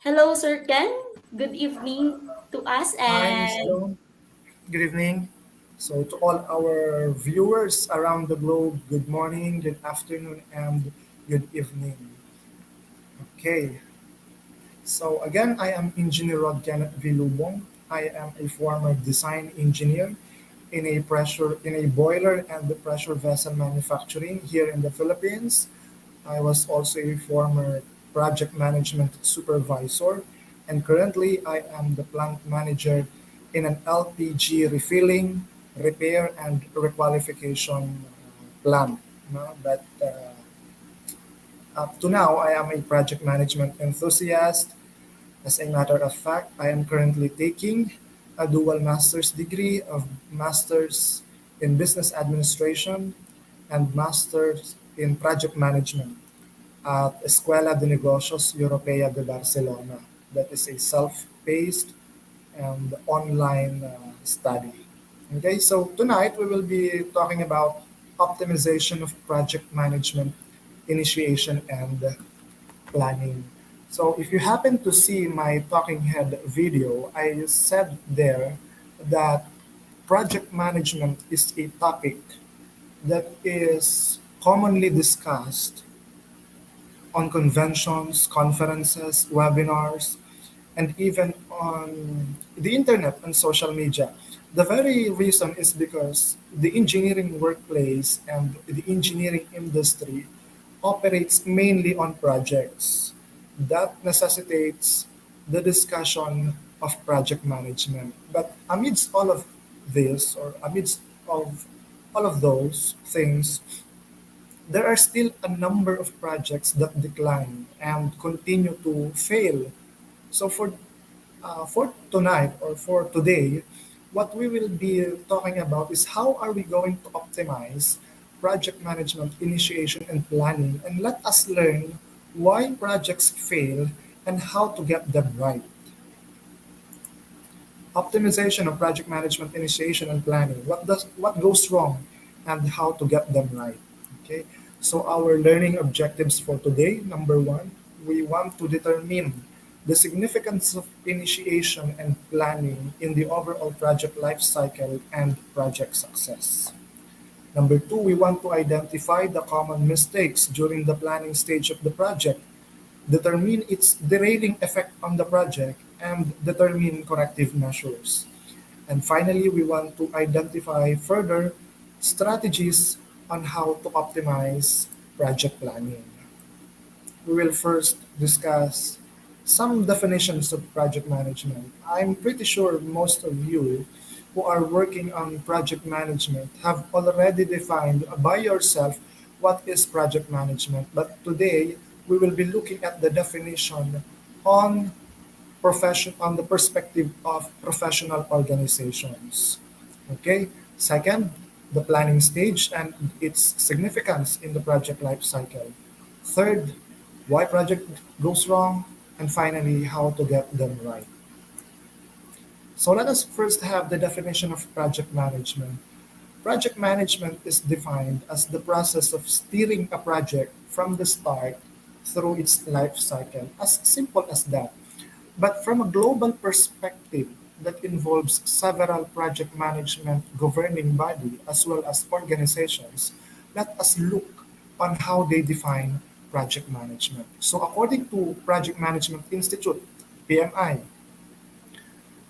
Hello, Sir Ken. Good evening to us Hi, Miss and Joan. Good evening. So, to all our viewers around the globe, good morning, good afternoon, and good evening. Okay, so again, I am Engineer Rod Kenneth Vilubong. I am a former design engineer in a boiler and the pressure vessel manufacturing here in the Philippines. I was also a former project management supervisor, and currently I am the plant manager in an LPG refilling, repair, and requalification plant. No? But up to now, I am a project management enthusiast. As a matter of fact, I am currently taking a dual master's degree of master's in business administration and master's in project management at Escuela de Negocios Europea de Barcelona. That is a self-paced and online study. Okay, so tonight we will be talking about optimization of project management, initiation, and planning. So if you happen to see my talking head video, I said there that project management is a topic that is commonly discussed on conventions, conferences, webinars, and even on the internet and social media. The very reason is because the engineering workplace and the engineering industry operates mainly on projects. That necessitates the discussion of project management. But amidst all of this, or amidst of all of those things, there are still a number of projects that decline and continue to fail. So for tonight or for today, what we will be talking about is how are we going to optimize project management, initiation, and planning, and let us learn why projects fail and how to get them right. Optimization of project management, initiation, and planning. What goes wrong, and how to get them right. Okay. So our learning objectives for today. Number one, we want to determine the significance of initiation and planning in the overall project life cycle and project success. Number two, we want to identify the common mistakes during the planning stage of the project, determine its derailing effect on the project, and determine corrective measures. And finally, we want to identify further strategies on how to optimize project planning. We will first discuss some definitions of project management. I'm pretty sure most of you who are working on project management have already defined by yourself what is project management. But today, we will be looking at the definition on on the perspective of professional organizations. Okay. Second, the planning stage and its significance in the project life cycle. Third, why project goes wrong, and finally, how to get them right. So let us first have the definition of project management. Project management is defined as the process of steering a project from the start through its life cycle, as simple as that. But from a global perspective that involves several project management governing body as well as organizations, let us look on how they define project management. So according to Project Management Institute, PMI,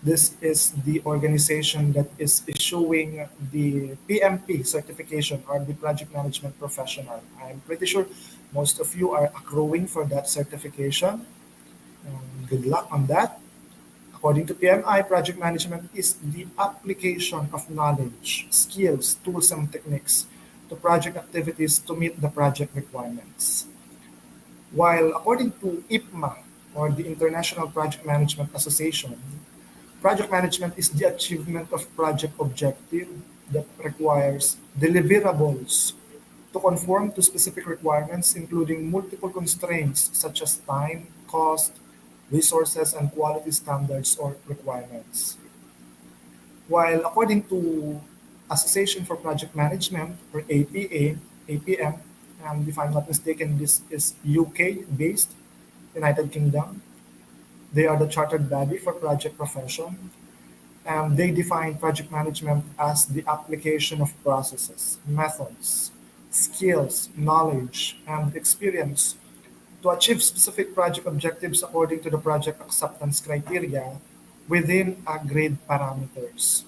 this is the organization that is issuing the PMP certification or the project management professional. I'm pretty sure most of you are accruing for that certification. Good luck on that. According to PMI, project management is the application of knowledge, skills, tools, and techniques to project activities to meet the project requirements. While according to IPMA, or the International Project Management Association, project management is the achievement of project objective that requires deliverables to conform to specific requirements, including multiple constraints such as time, cost, resources, and quality standards or requirements. While according to Association for Project Management, or APA, APM, if I'm not mistaken, this is UK based, United Kingdom. They are the chartered body for project profession. They define project management as the application of processes, methods, skills, knowledge, and experience to achieve specific project objectives according to the project acceptance criteria within agreed parameters.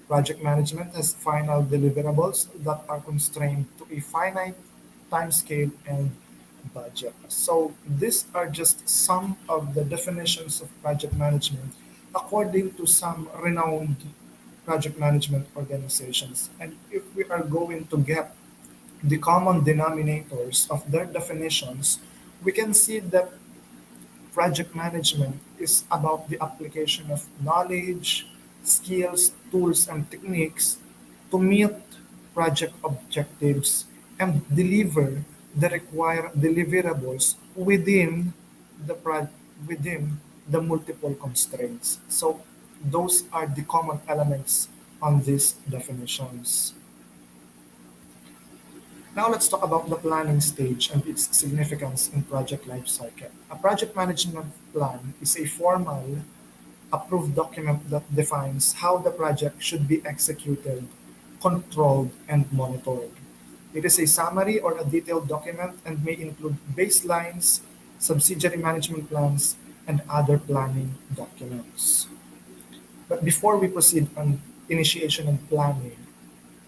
Project management has final deliverables that are constrained to a finite timescale and budget. So these are just some of the definitions of project management according to some renowned project management organizations. And if we are going to get the common denominators of their definitions, we can see that project management is about the application of knowledge, skills, tools, and techniques to meet project objectives and deliver the required deliverables the within the multiple constraints. So those are the common elements on these definitions. Now let's talk about the planning stage and its significance in project lifecycle. A project management plan is a formal, approved document that defines how the project should be executed, controlled, and monitored. It is a summary or a detailed document and may include baselines, subsidiary management plans, and other planning documents. But before we proceed on initiation and planning,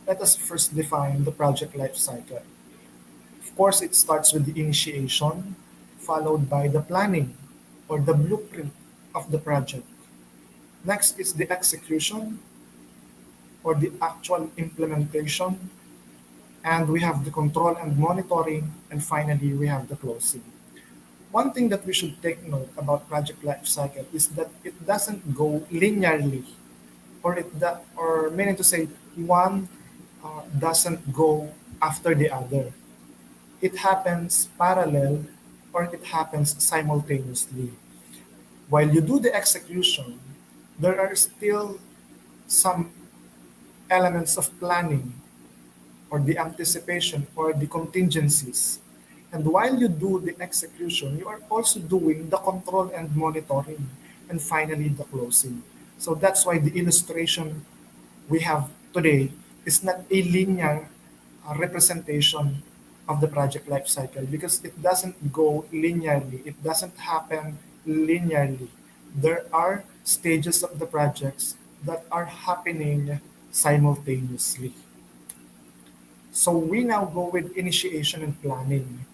let us first define the project lifecycle. Of course, it starts with the initiation, followed by the planning or the blueprint of the project. Next is the execution or the actual implementation, and we have the control and monitoring, and finally we have the closing. One thing that we should take note about project life cycle is that it doesn't go linearly, or meaning to say one doesn't go after the other. It happens parallel or it happens simultaneously. While you do the execution, there are still some elements of planning or the anticipation or the contingencies. And while you do the execution, you are also doing the control and monitoring, and finally the closing. So that's why the illustration we have today is not a linear representation of the project life cycle because it doesn't go linearly. It doesn't happen linearly. There are stages of the projects that are happening simultaneously. So we now go with initiation and planning.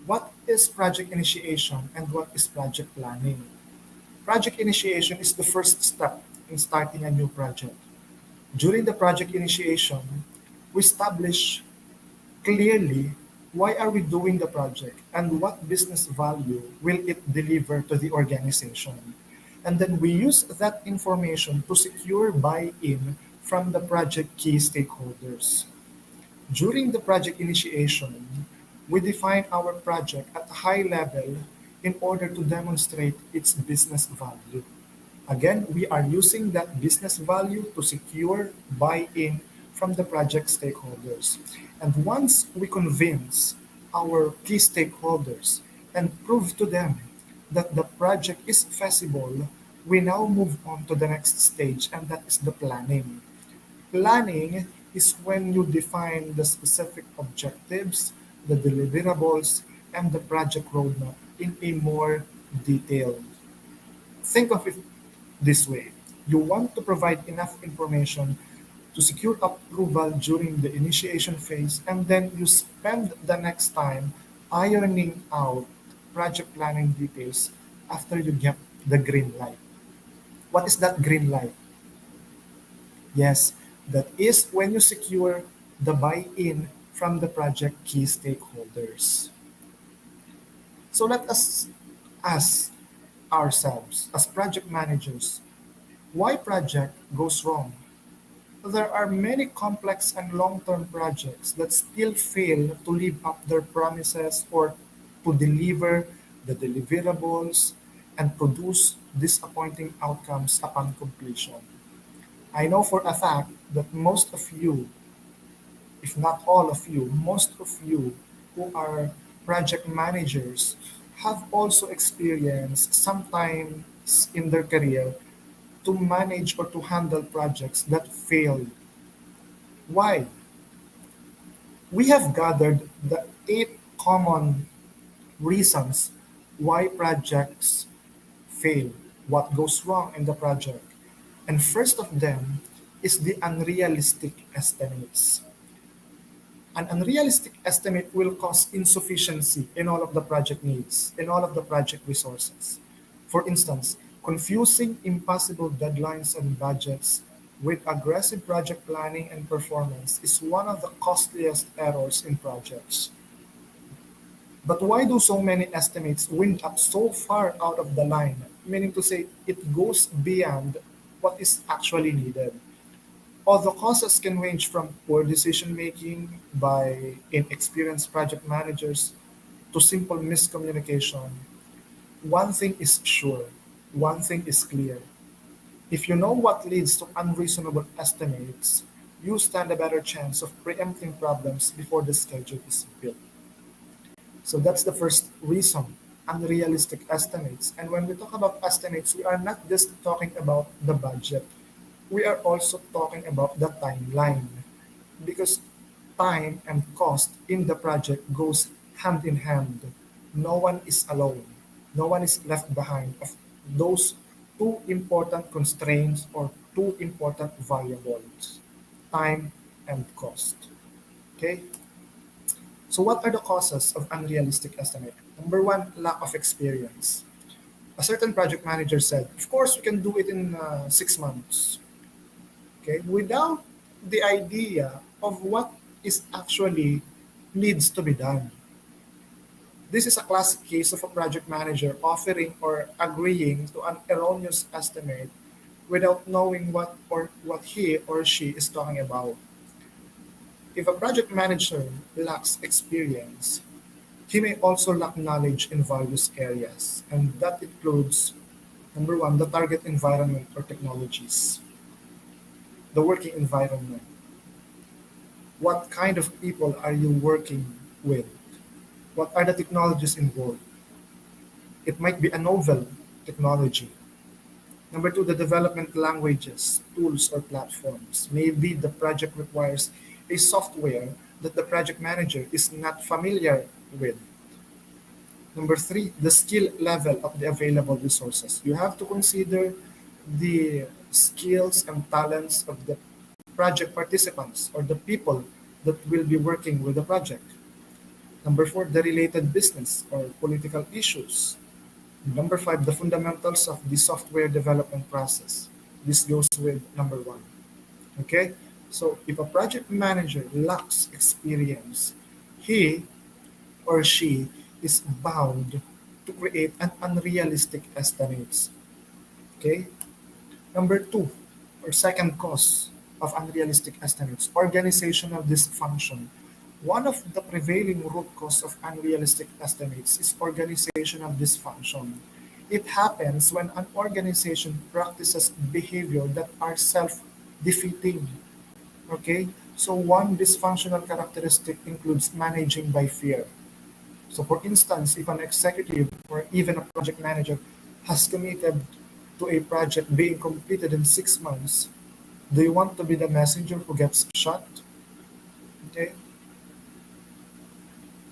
What is project initiation and what is project planning? Project initiation is the first step in starting a new project. During the project initiation, we establish clearly why are we doing the project and what business value will it deliver to the organization. And then we use that information to secure buy-in from the project key stakeholders. During the project initiation, we define our project at a high level in order to demonstrate its business value. Again, we are using that business value to secure buy-in from the project stakeholders. And once we convince our key stakeholders and prove to them that the project is feasible, we now move on to the next stage, and that is the planning. Planning is when you define the specific objectives, the deliverables, and the project roadmap in a more detailed. Think of it this way. You want to provide enough information to secure approval during the initiation phase, and then you spend the next time ironing out project planning details after you get the green light. What is that green light? Yes, that is when you secure the buy-in from the project key stakeholders. So let us ask ourselves as project managers, why project goes wrong? There are many complex and long-term projects that still fail to live up their promises or to deliver the deliverables and produce disappointing outcomes upon completion. I know for a fact that most of you, if not all of you, most of you who are project managers have also experienced sometime in their career to manage or to handle projects that fail. Why? We have gathered the 8 common reasons why projects fail, what goes wrong in the project. And first of them is the unrealistic estimates. An unrealistic estimate will cause insufficiency in all of the project needs, in all of the project resources. For instance, confusing impossible deadlines and budgets with aggressive project planning and performance is one of the costliest errors in projects. But why do so many estimates wind up so far out of the line? Meaning to say, it goes beyond what is actually needed. Although causes can range from poor decision making by inexperienced project managers to simple miscommunication, one thing is sure, one thing is clear. If you know what leads to unreasonable estimates, you stand a better chance of preempting problems before the schedule is built. So that's the first reason, unrealistic estimates. And when we talk about estimates, we are not just talking about the budget. We are also talking about the timeline because time and cost in the project goes hand in hand. No one is alone. No one is left behind of those two important constraints or two important variables, time and cost. Okay? So what are the causes of unrealistic estimate? Number one, lack of experience. A certain project manager said, of course, we can do it in 6 months. Okay, without the idea of what is actually needs to be done. This is a classic case of a project manager offering or agreeing to an erroneous estimate without knowing what he or she is talking about. If a project manager lacks experience, he may also lack knowledge in various areas, and that includes number one, the target environment or technologies, the working environment. What kind of people are you working with? What are the technologies involved? It might be a novel technology. Number two, the development languages, tools, or platforms. Maybe the project requires a software that the project manager is not familiar with. Number three, the skill level of the available resources. You have to consider the skills and talents of the project participants or the people that will be working with the project. Number four, the related business or political issues. Number five, the fundamentals of the software development process. This goes with number one. Okay? So if a project manager lacks experience, he or she is bound to create an unrealistic estimates. Okay? Number two, or second cause of unrealistic estimates, organizational dysfunction. One of the prevailing root cause of unrealistic estimates is organizational dysfunction. It happens when an organization practices behavior that are self-defeating. Okay? So one dysfunctional characteristic includes managing by fear. So for instance, if an executive or even a project manager has committed to a project being completed in 6 months, do you want to be the messenger who gets shot? Okay?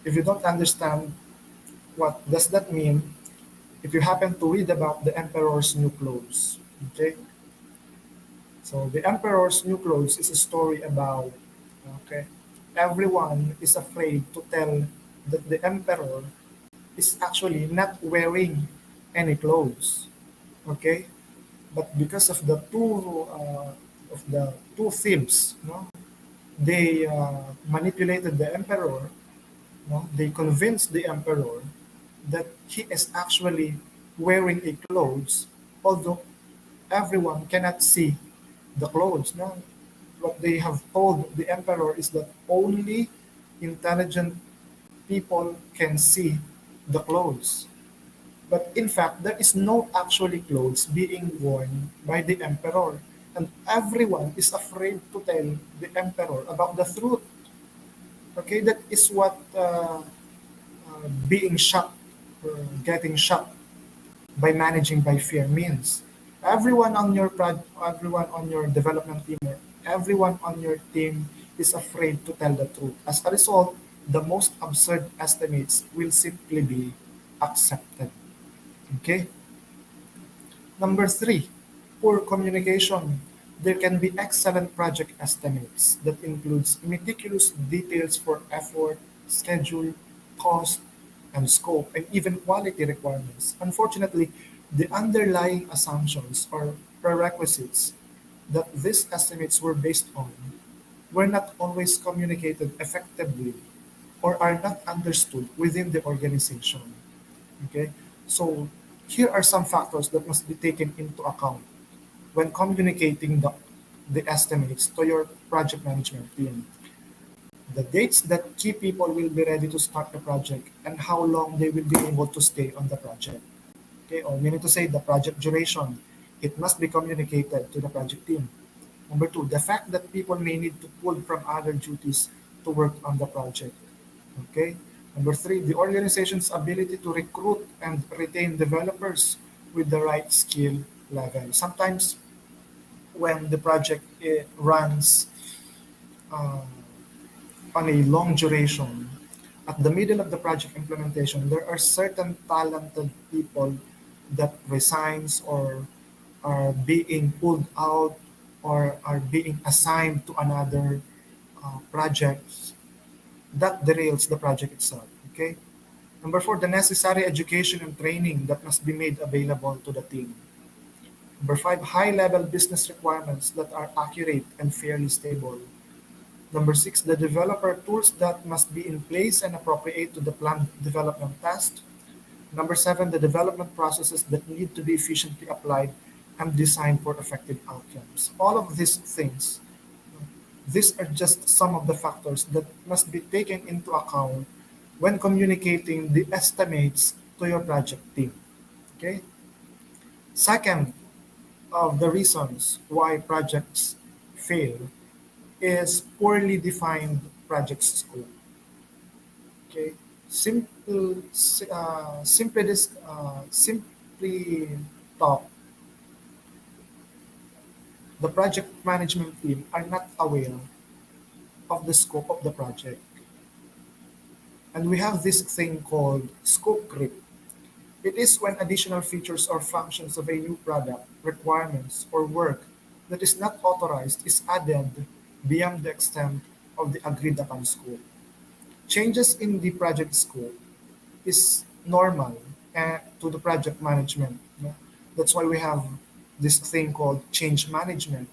If you don't understand what does that mean, if you happen to read about the emperor's new clothes, okay? So the emperor's new clothes is a story about, okay, everyone is afraid to tell that the emperor is actually not wearing any clothes, okay? But because of the two thieves, no, they manipulated the emperor. No, they convinced the emperor that he is actually wearing a clothes, although everyone cannot see the clothes. No, what they have told the emperor is that only intelligent people can see the clothes. But in fact, there is no actually clothes being worn by the emperor. And everyone is afraid to tell the emperor about the truth. Okay, that is what being shocked or getting shocked by managing by fear means everyone on your development team or everyone on your team is afraid to tell the truth. As a result, the most absurd estimates will simply be accepted. Okay? Number three, poor communication. There can be excellent project estimates that includes meticulous details for effort, schedule, cost, and scope, and even quality requirements. Unfortunately, the underlying assumptions or prerequisites that these estimates were based on were not always communicated effectively or are not understood within the organization. Okay, so here are some factors that must be taken into account when communicating the estimates to your project management team. The dates that key people will be ready to start the project and how long they will be able to stay on the project. Okay, or meaning to say the project duration, it must be communicated to the project team. Number two, the fact that people may need to pull from other duties to work on the project. Okay. Number three, the organization's ability to recruit and retain developers with the right skill level. Sometimes when the project runs uh, on a long duration, at the middle of the project implementation, there are certain talented people that resigns or are being pulled out or are being assigned to another project that derails the project itself. Okay. Number four, the necessary education and training that must be made available to the team. Number five, high-level business requirements that are accurate and fairly stable. Number six, the developer tools that must be in place and appropriate to the planned development task. Number seven, the development processes that need to be efficiently applied and designed for effective outcomes. All of these things, these are just some of the factors that must be taken into account when communicating the estimates to your project team. Okay. Second of the reasons why projects fail is poorly defined project scope. Okay. Simply talk, the project management team are not aware of the scope of the project. And we have this thing called scope creep. It is when additional features or functions of a new product, requirements, or work that is not authorized is added beyond the extent of the agreed upon scope. Changes in the project scope is normal to the project management. No? That's why we have this thing called change management.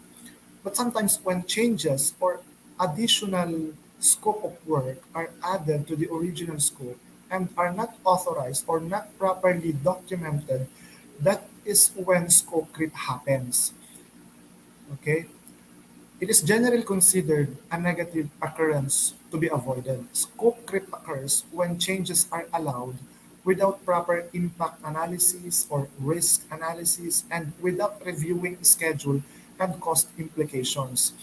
But sometimes when changes or additional scope of work are added to the original scope and are not authorized or not properly documented, that is when scope creep happens. Okay? It is generally considered a negative occurrence to be avoided. Scope creep occurs when changes are allowed without proper impact analysis or risk analysis and without reviewing schedule and cost implications.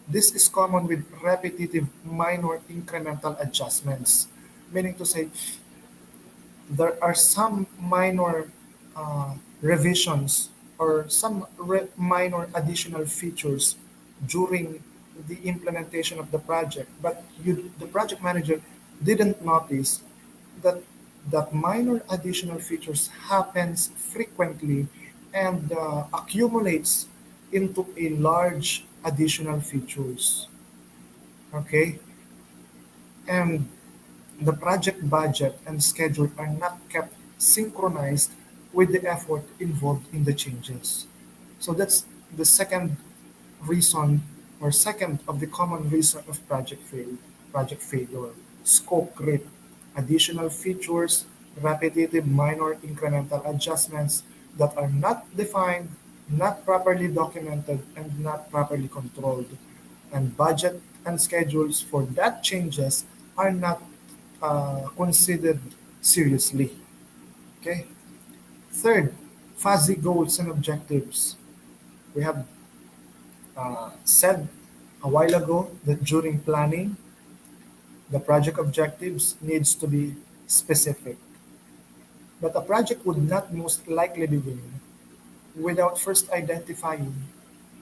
This is common with repetitive minor incremental adjustments, meaning to say there are some minor revisions or some minor additional features during the implementation of the project, but the project manager didn't notice that that minor additional features happens frequently and accumulates into a large additional features. Okay, and the project budget and schedule are not kept synchronized with the effort involved in the changes. So that's the second reason or second of the common reason of project failure. Scope creep, additional features, repetitive minor incremental adjustments that are not defined, not properly documented, and not properly controlled. And budget and schedules for that changes are not considered seriously. Okay. Third, fuzzy goals and objectives. We have said a while ago that during planning, the project objectives needs to be specific. But a project would not most likely begin without first identifying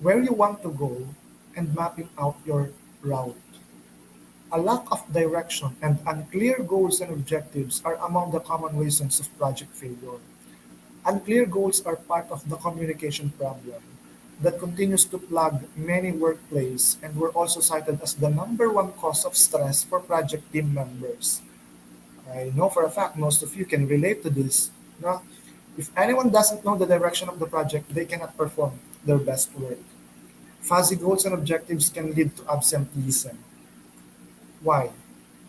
where you want to go and mapping out your route. A lack of direction and unclear goals and objectives are among the common reasons of project failure. Unclear goals are part of the communication problem that continues to plague many workplaces and were also cited as the number one cause of stress for project team members. I know for a fact most of you can relate to this. No? If anyone doesn't know the direction of the project, they cannot perform their best work. Fuzzy goals and objectives can lead to absenteeism. Why?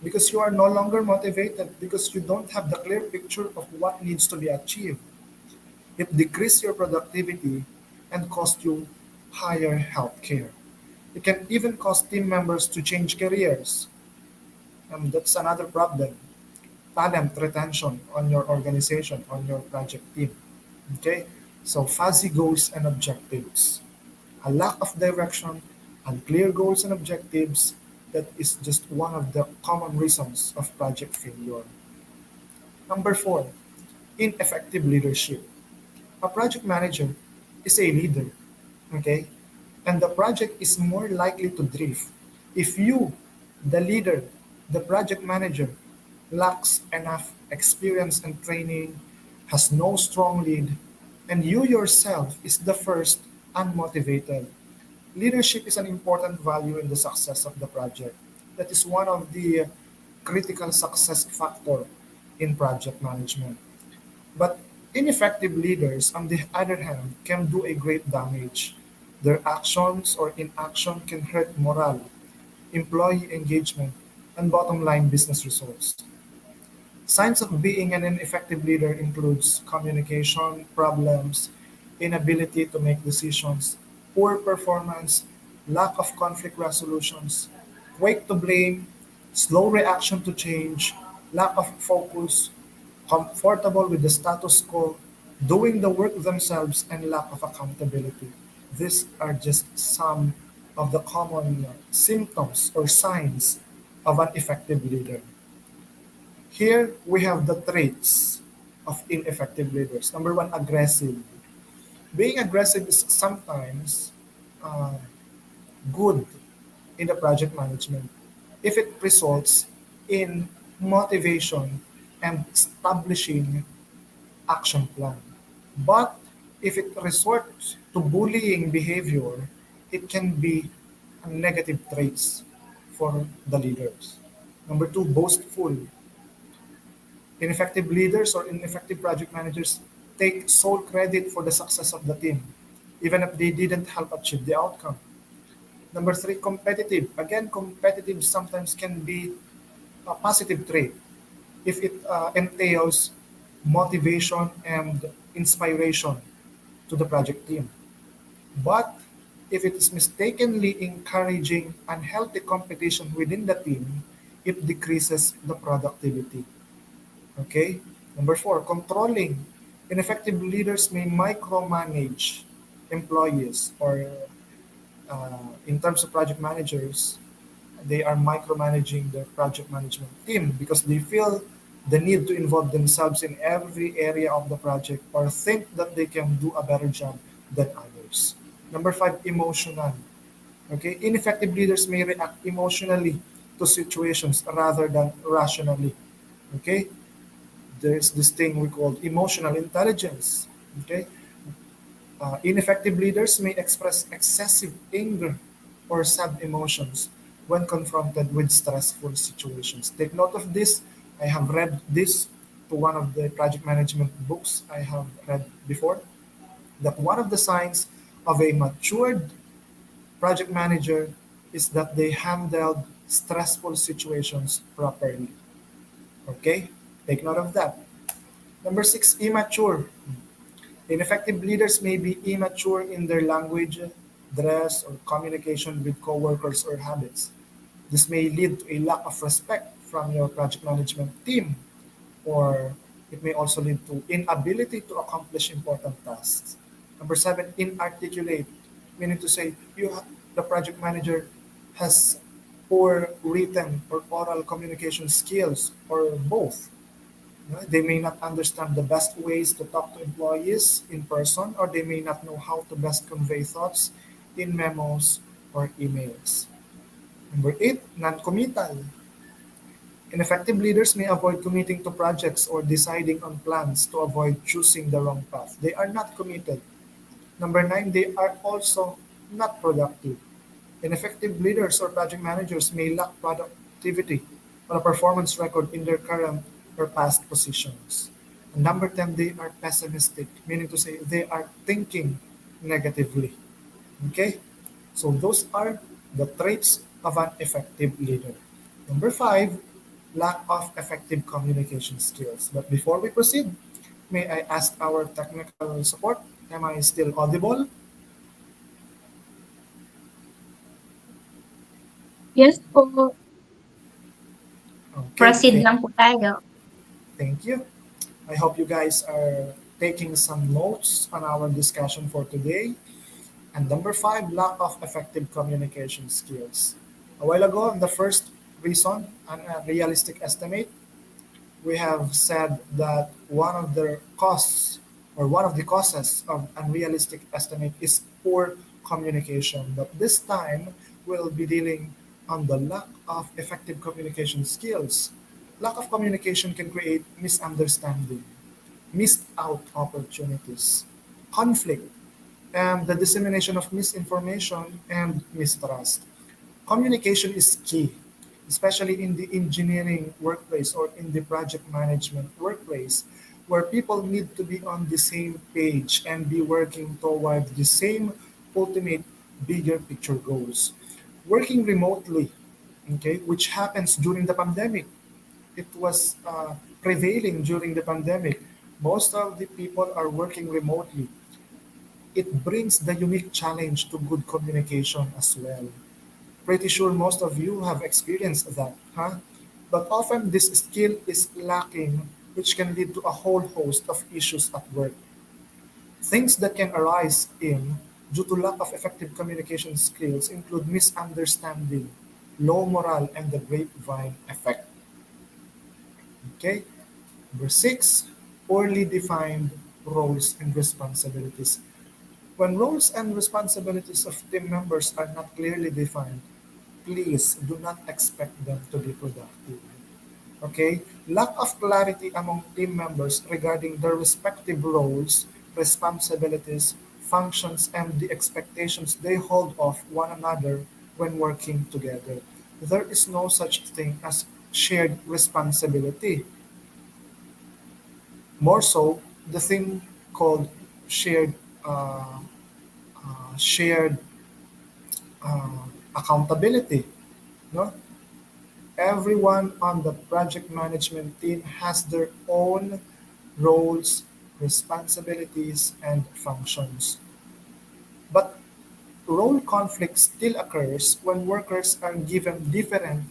Because you are no longer motivated, because you don't have the clear picture of what needs to be achieved. It decreases your productivity and costs you higher health care. It can even cause team members to change careers. And that's another problem. Talent retention on your organization, on your project team. Okay? So fuzzy goals and objectives. A lack of direction, unclear goals and objectives, that is just one of the common reasons of project failure. Number four, ineffective leadership. A project manager is a leader, okay? And the project is more likely to drift if you, the leader, the project manager, lacks enough experience and training, has no strong lead, and you yourself is the first unmotivated. Leadership is an important value in the success of the project. That is one of the critical success factor in project management. But ineffective leaders, on the other hand, can do a great damage. Their actions or inaction can hurt morale, employee engagement, and bottom line business results. Signs of being an ineffective leader includes communication problems, inability to make decisions, poor performance, lack of conflict resolutions, quick to blame, slow reaction to change, lack of focus, comfortable with the status quo, doing the work themselves, and lack of accountability. These are just some of the common symptoms or signs of an effective leader. Here we have the traits of ineffective leaders. Number one, aggressive. Being aggressive is sometimes uh, good in the project management if it results in motivation and establishing action plan. But if it resorts to bullying behavior, it can be a negative traits for the leaders. Number two, boastful. Ineffective leaders or ineffective project managers take sole credit for the success of the team, even if they didn't help achieve the outcome. Number three, competitive. Again, competitive sometimes can be a positive trait if it entails motivation and inspiration to the project team. But if it is mistakenly encouraging unhealthy competition within the team, it decreases the productivity. Okay? Number four, controlling. Ineffective leaders may micromanage employees or in terms of project managers, they are micromanaging their project management team because they feel the need to involve themselves in every area of the project or think that they can do a better job than others. Number five, emotional. Okay, ineffective leaders may react emotionally to situations rather than rationally. Okay, there's this thing we call emotional intelligence. Okay, ineffective leaders may express excessive anger or sad emotions when confronted with stressful situations. Take note of this. I have read this to one of the project management books I have read before. That one of the signs of a matured project manager is that they handled stressful situations properly. Okay? Take note of that. Number six, immature. Ineffective leaders may be immature in their language, dress, or communication with coworkers or habits. This may lead to a lack of respect from your project management team, or it may also lead to inability to accomplish important tasks. Number seven, inarticulate, meaning to say the project manager has poor written or oral communication skills, or both. They may not understand the best ways to talk to employees in person, or they may not know how to best convey thoughts in memos or emails. Number eight, non-committal. Ineffective leaders may avoid committing to projects or deciding on plans to avoid choosing the wrong path. They are not committed. Number nine, they are also not productive. Ineffective leaders or project managers may lack productivity or a performance record in their current or past positions. And number 10, they are pessimistic, meaning to say they are thinking negatively. Okay? So those are the traits of an effective leader. Number five, lack of effective communication skills. But before we proceed, may I ask our technical support? Am I still audible? Yes po, Okay, proceed lang po tayo. thank you. I hope you guys are taking some notes on our discussion for today. And number five, lack of effective communication skills. A while ago, the first reason, an unrealistic estimate, we have said that one of the causes of unrealistic estimate is poor communication. But this time, we'll be dealing on the lack of effective communication skills. Lack of communication can create misunderstanding, missed out opportunities, conflict, and the dissemination of misinformation and mistrust. Communication is key, especially in the engineering workplace or in the project management workplace, where people need to be on the same page and be working toward the same ultimate bigger picture goals. Working remotely, okay, which happens during the pandemic, it was prevailing during the pandemic. Most of the people are working remotely. It brings the unique challenge to good communication as well. Pretty sure most of you have experienced that, huh? But often this skill is lacking, which can lead to a whole host of issues at work. Things that can arise in due to lack of effective communication skills include misunderstanding, low morale, and the grapevine effect. Okay? Number six, poorly defined roles and responsibilities. When roles and responsibilities of team members are not clearly defined, please do not expect them to be productive. Okay? Lack of clarity among team members regarding their respective roles, responsibilities, functions, and the expectations they hold of one another when working together. There is no such thing as shared responsibility. More so, the thing called shared uh, shared accountability. No, everyone on the project management team has their own roles, responsibilities, and functions. But role conflict still occurs when workers are given different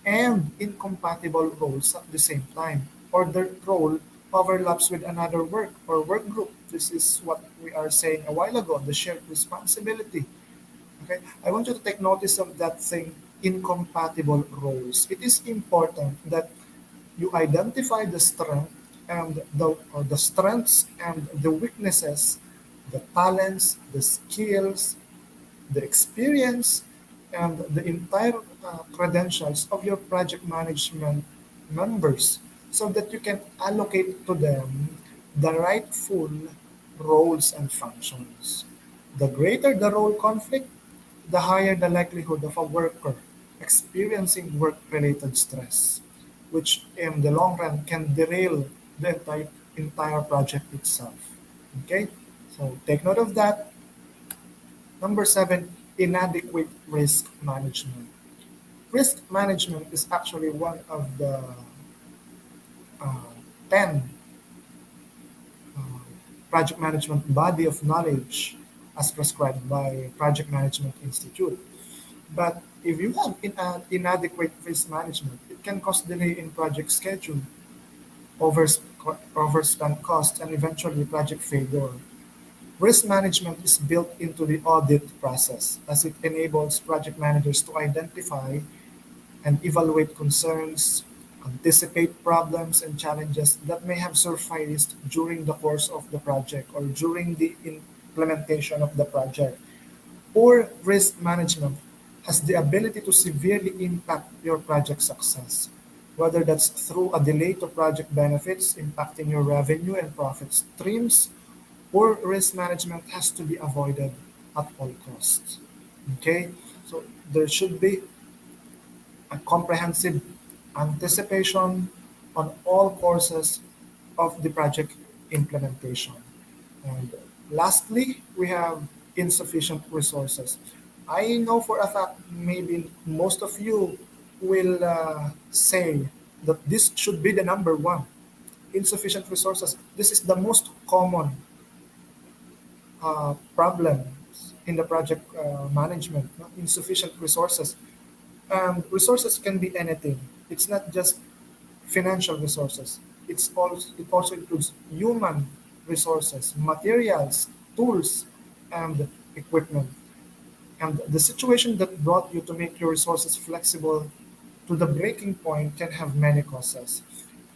and incompatible roles at the same time, or their role overlaps with another work or work group. This is what we are saying a while ago, the shared responsibility. Okay, I want you to take notice of that thing, incompatible roles. It is important that you identify the strength and the strengths and the weaknesses, the talents, the skills, the experience, and the entire credentials of your project management members so that you can allocate to them the rightful roles and functions. The greater the role conflict, the higher the likelihood of a worker experiencing work related stress, which in the long run can derail the entire project itself. Okay, so take note of that. Number seven, inadequate risk management. Risk management is actually one of the uh, 10 uh, project management body of knowledge as prescribed by Project Management Institute. But if you have inadequate risk management, it can cause delay in project schedule, overs- overspent costs, and eventually project failure. Risk management is built into the audit process as it enables project managers to identify and evaluate concerns, anticipate problems and challenges that may have surfaced during the course of the project or during the implementation of the project. Poor risk management has the ability to severely impact your project success, whether that's through a delay to project benefits impacting your revenue and profit streams. Poor risk management has to be avoided at all costs. Okay, so there should be a comprehensive anticipation on all courses of the project implementation. And lastly, we have insufficient resources. I know for a fact, maybe most of you will say that this should be the number one, insufficient resources. This is the most common problems in the project management, no? Insufficient resources. And resources can be anything. It's not just financial resources. It also includes human resources, materials, tools, and equipment. And the situation that brought you to make your resources flexible to the breaking point can have many causes.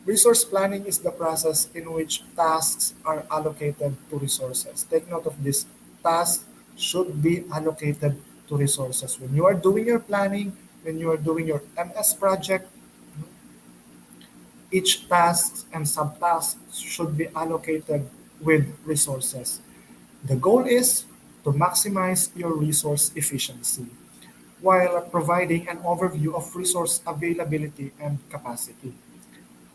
Resource planning is the process in which tasks are allocated to resources. Take note of this. Tasks should be allocated to resources. When you are doing your planning, when you are doing your MS project, each task and subtask should be allocated with resources. The goal is to maximize your resource efficiency while providing an overview of resource availability and capacity.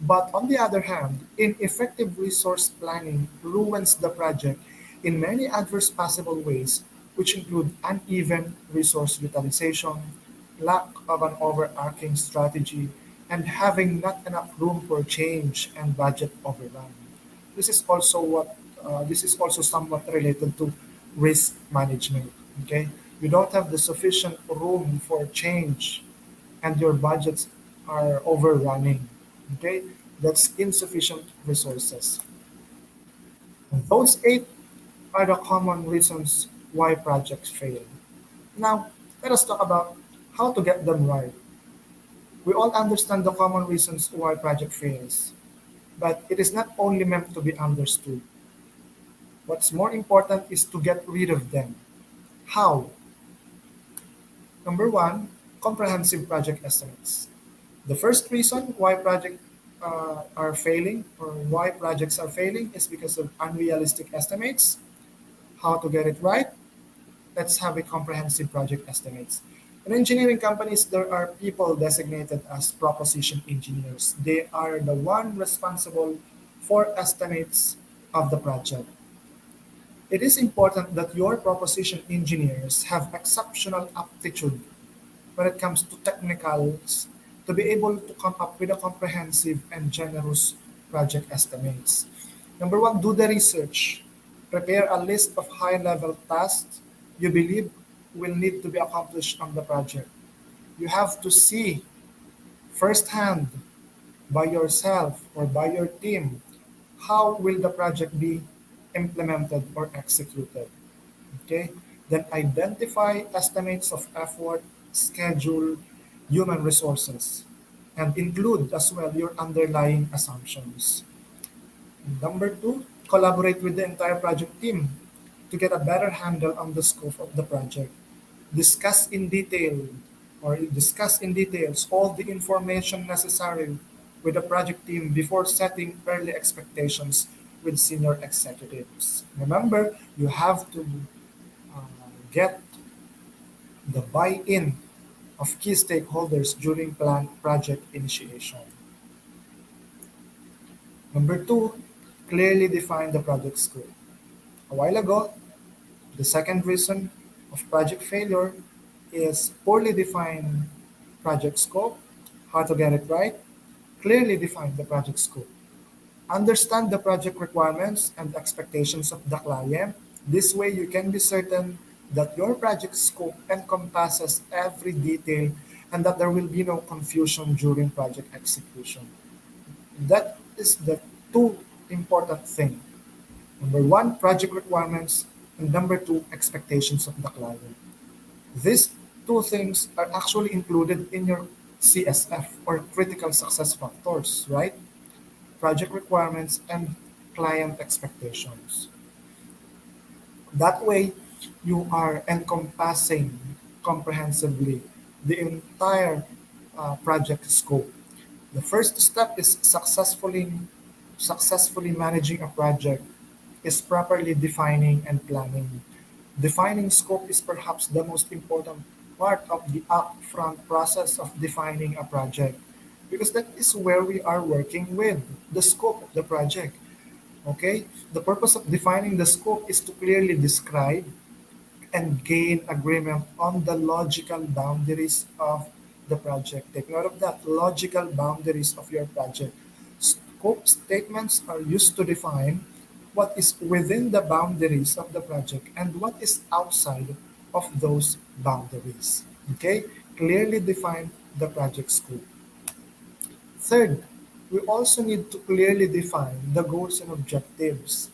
But on the other hand, ineffective resource planning ruins the project in many adverse possible ways, which include uneven resource utilization, lack of an overarching strategy, and having not enough room for change and budget overrun. This is also somewhat related to risk management. Okay, you don't have the sufficient room for change, and your budgets are overrunning. Okay, that's insufficient resources. And those eight are the common reasons why projects fail. Now, let us talk about how to get them right. We all understand the common reasons why project fails, but it is not only meant to be understood. What's more important is to get rid of them. How? Number one, comprehensive project estimates. The first reason why projects are failing or why projects are failing is because of unrealistic estimates. How to get it right? Let's have a comprehensive project estimates. In engineering companies, there are people designated as proposition engineers. They are the one responsible for estimates of the project. It is important that your proposition engineers have exceptional aptitude when it comes to technicals to be able to come up with a comprehensive and generous project estimates. Number one, do the research. Prepare a list of high-level tasks you believe will need to be accomplished on the project. You have to see firsthand by yourself or by your team how will the project be implemented or executed. Okay? Then identify estimates of effort, schedule, human resources, and include as well your underlying assumptions. Number two, collaborate with the entire project team to get a better handle on the scope of the project. Discuss in detail discuss in details all the information necessary with the project team before setting early expectations with senior executives. Remember, you have to uh, get the buy-in of key stakeholders during plan project initiation. Number two, clearly define the project scope. A while ago, the second reason of project failure is poorly defined project scope. How to get it right? Clearly define the project scope. Understand the project requirements and expectations of the client. This way, you can be certain that your project scope encompasses every detail and that there will be no confusion during project execution. That is the two important thing. Number one, project requirements, and number two, expectations of the client. These two things are actually included in your CSF, or critical success factors, right? Project requirements and client expectations. That way, you are encompassing comprehensively the entire project scope. The first step is successfully managing a project is properly defining and planning. Defining scope is perhaps the most important part of the upfront process of defining a project because that is where we are working with the scope of the project. Okay? The purpose of defining the scope is to clearly describe and gain agreement on the logical boundaries of the project. Take note of that, logical boundaries of your project. Scope statements are used to define what is within the boundaries of the project and what is outside of those boundaries. Okay? Clearly define the project scope. Third, we also need to clearly define the goals and objectives.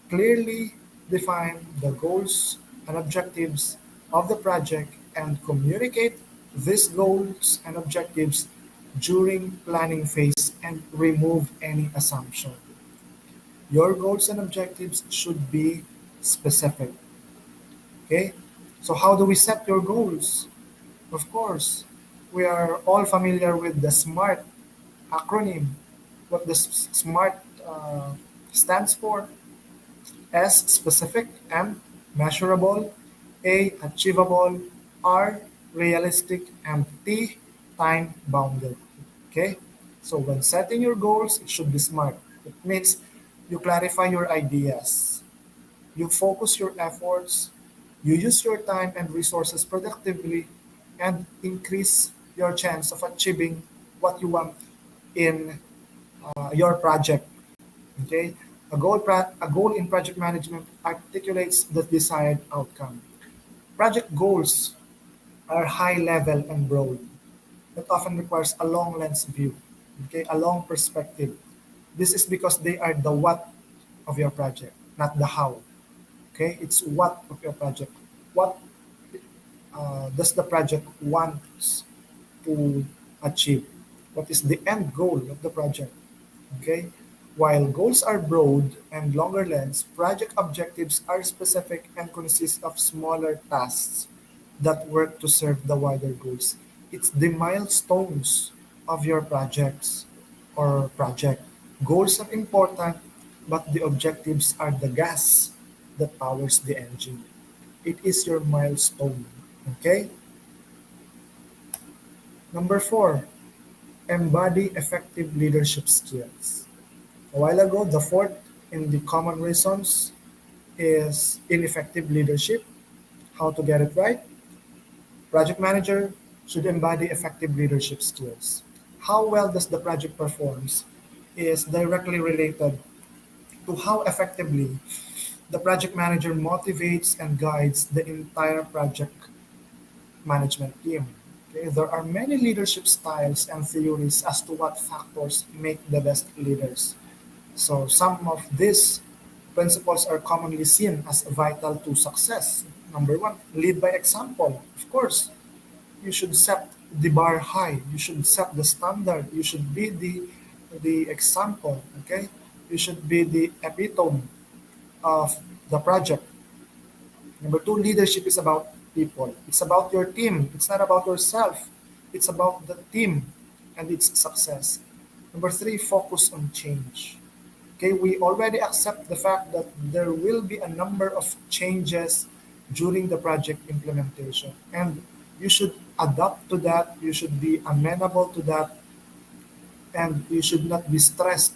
Clearly define the goals and objectives of the project and communicate these goals and objectives during planning phase and remove any assumption. Your goals and objectives should be specific. Okay? So how do we set your goals? Of course, we are all familiar with the SMART acronym. What the SMART stands for: S, specific; M, measurable; A, achievable; R, realistic; and T, time bounded. Okay? So when setting your goals, it should be smart. It means you clarify your ideas, you focus your efforts, you use your time and resources productively, and increase your chance of achieving what you want in your project. Okay? A goal in project management articulates the desired outcome. Project goals are high level and broad. It often requires a long lens view, okay, a long perspective. This is because they are the what of your project, not the how. Okay, it's what of your project. What does the project want to achieve? What is the end goal of the project? Okay? While goals are broad and longer lens, project objectives are specific and consist of smaller tasks that work to serve the wider goals. It's the milestones of your projects or project. Goals are important, but the objectives are the gas that powers the engine. It is your milestone. Okay? Number four, embody effective leadership skills. A while ago, the fourth in the common reasons is ineffective leadership. How to get it right? Project manager should embody effective leadership skills. How well does the project performs is directly related to how effectively the project manager motivates and guides the entire project management team. Okay? There are many leadership styles and theories as to what factors make the best leaders. So some of these principles are commonly seen as vital to success. Number one, lead by example. Of course, you should set the bar high. You should set the standard. You should be the example. Okay, you should be the epitome of the project. Number two, leadership is about people. It's about your team. It's not about yourself. It's about the team and its success. Number three, focus on change. Okay, we already accept the fact that there will be a number of changes during the project implementation, and you should adapt to that. You should be amenable to that, and you should not be stressed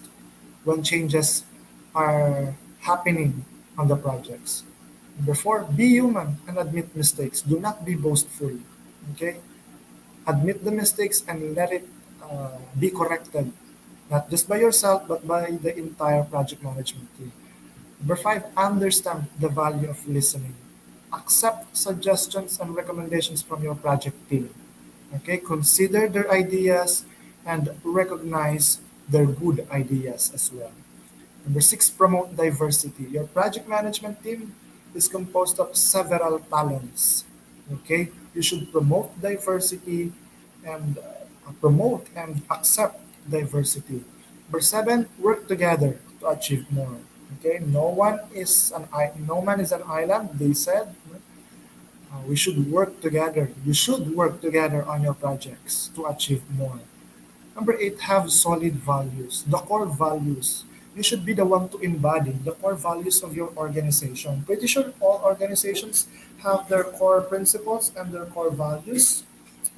when changes are happening on the projects. Number four, be human and admit mistakes. Do not be boastful. Okay, admit the mistakes and let it be corrected, not just by yourself, but by the entire project management team. Number five, understand the value of listening. Accept suggestions and recommendations from your project team. Okay, consider their ideas and recognize their good ideas as well. Number six, promote diversity. Your project management team is composed of several talents. Okay, you should promote diversity and promote and accept diversity. Number seven, work together to achieve more. Okay, no man is an island. They said we should work together. You should work together on your projects to achieve more. Number eight, have solid values. The core values. You should be the one to embody the core values of your organization. Pretty sure all organizations have their core principles and their core values.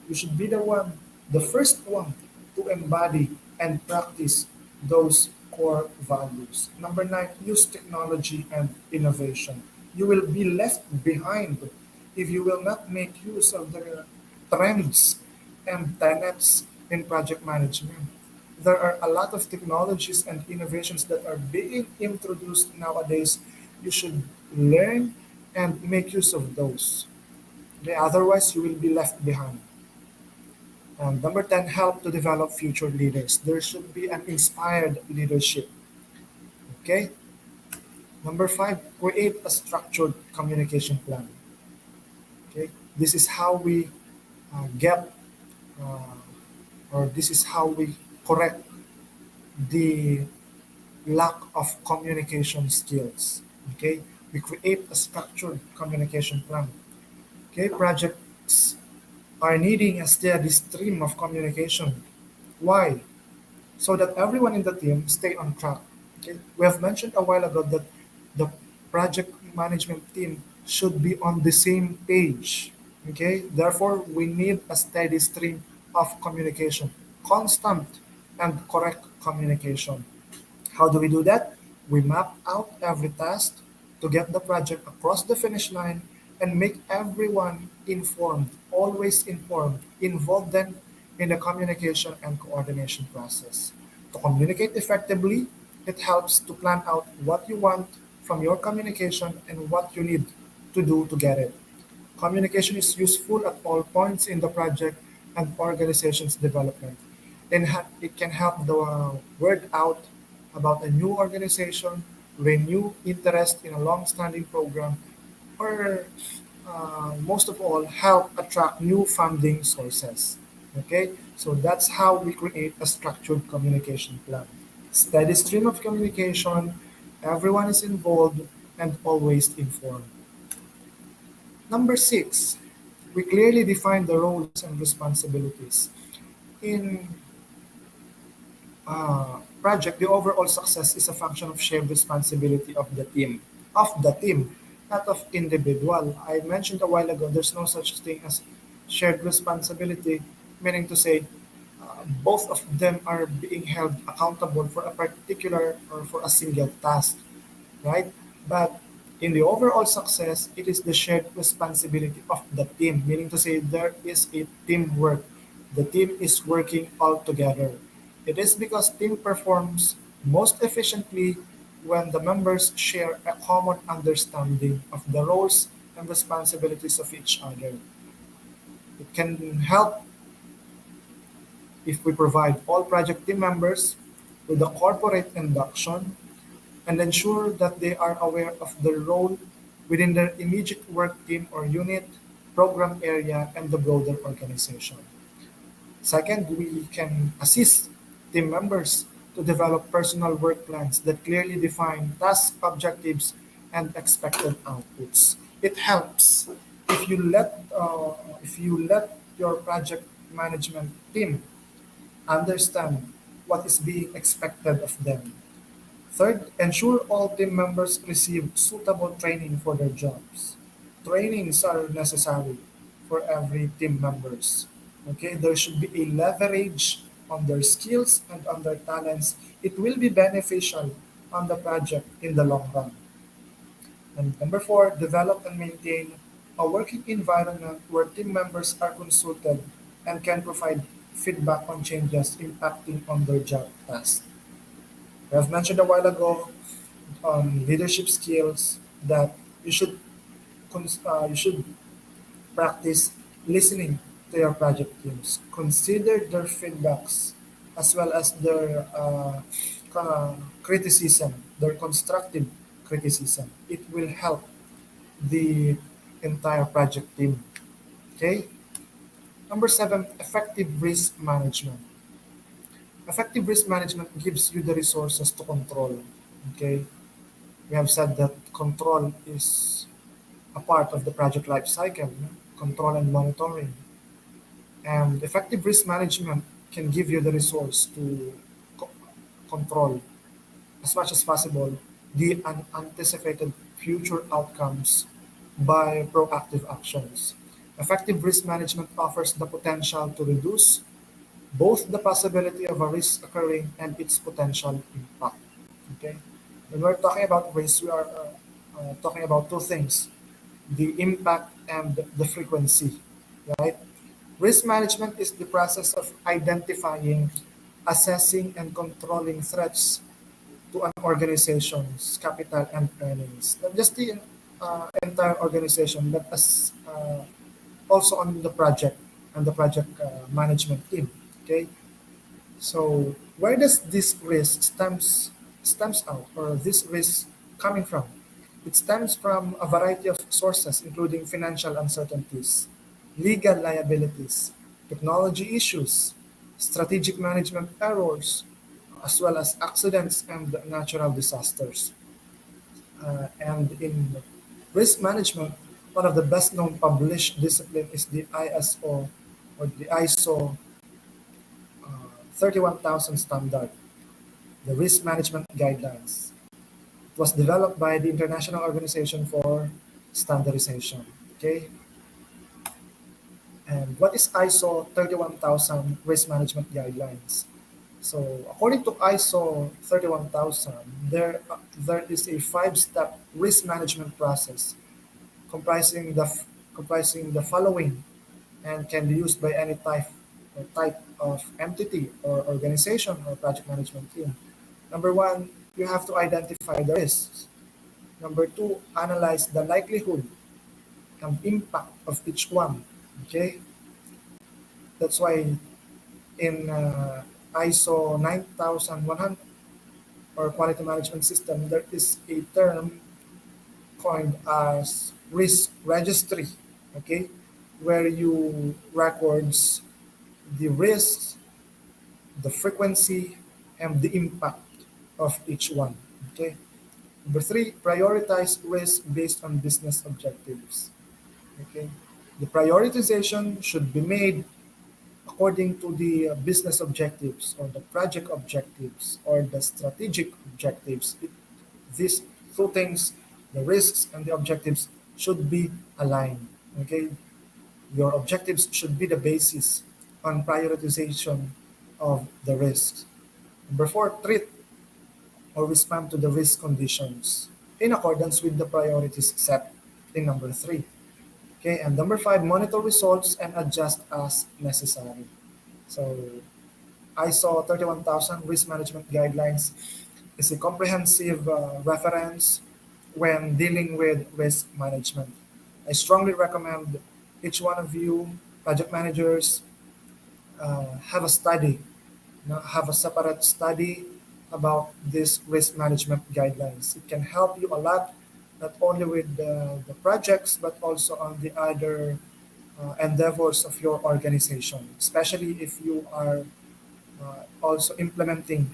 You should be the first one to embody and practice those core values. Number nine, use technology and innovation. You will be left behind if you will not make use of the trends and tenets in project management. There are a lot of technologies and innovations that are being introduced nowadays. You should learn and make use of those. Okay? Otherwise, you will be left behind. And number 10, help to develop future leaders. There should be an inspired leadership. Okay? Number 5, create a structured communication plan. Okay? This is how we get, uh, or this is how we correct the lack of communication skills. Okay? We create a structured communication plan. Okay? Projects are needing a steady stream of communication. Why? So that everyone in the team stay on track. Okay? We have mentioned a while ago that the project management team should be on the same page. Okay? Therefore, we need a steady stream of communication, constant and correct communication. How do we do that? We map out every task to get the project across the finish line and make everyone informed, always informed, involve them in the communication and coordination process. To communicate effectively, it helps to plan out what you want from your communication and what you need to do to get it. Communication is useful at all points in the project and organization's development. It can help the word out about a new organization, renew interest in a long-standing program, or most of all, help attract new funding sources. Okay, so that's how we create a structured communication plan. Steady stream of communication, everyone is involved and always informed. Number 6, we clearly define the roles and responsibilities. In project, the overall success is a function of shared responsibility of the team, not of individual. I mentioned a while ago, there's no such thing as shared responsibility, meaning to say both of them are being held accountable for a particular or for a single task, right? But in the overall success, it is the shared responsibility of the team, meaning to say there is a teamwork. The team is working all together. It is because team performs most efficiently when the members share a common understanding of the roles and responsibilities of each other. It can help if we provide all project team members with a corporate induction and ensure that they are aware of their role within their immediate work team or unit, program area, and the broader organization. Second, we can assist team members to develop personal work plans that clearly define task objectives and expected outputs. It helps if you let your project management team understand what is being expected of them. Third, ensure all team members receive suitable training for their jobs. Trainings are necessary for every team members. Okay, there should be a leverage on their skills and on their talents. It will be beneficial on the project in the long run. And number four, develop and maintain a working environment where team members are consulted and can provide feedback on changes impacting on their job tasks. As mentioned a while ago, leadership skills that you should you should practice listening to your project teams. Consider their feedbacks as well as their criticism, their constructive criticism. It will help the entire project team. Okay. Number seven, effective risk management. Effective risk management gives you the resources to control. Okay, we have said that control is a part of the project life cycle, no? Control and monitoring. And effective risk management can give you the resource to co- control as much as possible the unanticipated future outcomes by proactive actions. Effective risk management offers the potential to reduce both the possibility of a risk occurring and its potential impact. Okay? When we're talking about risk, we are talking about two things: the impact and the frequency, right? Risk management is the process of identifying, assessing, and controlling threats to an organization's capital and earnings. Not just the entire organization, but as also on the project and the project management team. Okay, so where does this risk stems out, or this risk coming from? It stems from a variety of sources, including financial uncertainties, legal liabilities, technology issues, strategic management errors, as well as accidents and natural disasters. And in risk management, one of the best known published discipline is the ISO, or the ISO 31000 standard, the risk management guidelines. It was developed by the International Organization for Standardization. Okay, and what is ISO 31000 risk management guidelines? So according to ISO 31000, there is a five-step risk management process comprising the following, and can be used by any type of entity or organization or project management team. Number one, you have to identify the risks. Number two, analyze the likelihood and impact of each one. Okay, that's why in ISO 9100 or quality management system, there is a term coined as risk registry. Okay, where you records the risks, the frequency, and the impact of each one. Okay. Number three, prioritize risk based on business objectives. Okay. The prioritization should be made according to the business objectives or the project objectives or the strategic objectives. These two things, the risks and the objectives, should be aligned. Okay. Your objectives should be the basis on prioritization of the risks. Number four, treat or respond to the risk conditions in accordance with the priorities set in number three. Okay, and number five, monitor results and adjust as necessary. So ISO 31000 risk management guidelines is a comprehensive reference when dealing with risk management. I strongly recommend each one of you, project managers, have a study, have a separate study about this risk management guidelines. It can help you a lot, not only with the projects, but also on the other endeavors of your organization, especially if you are also implementing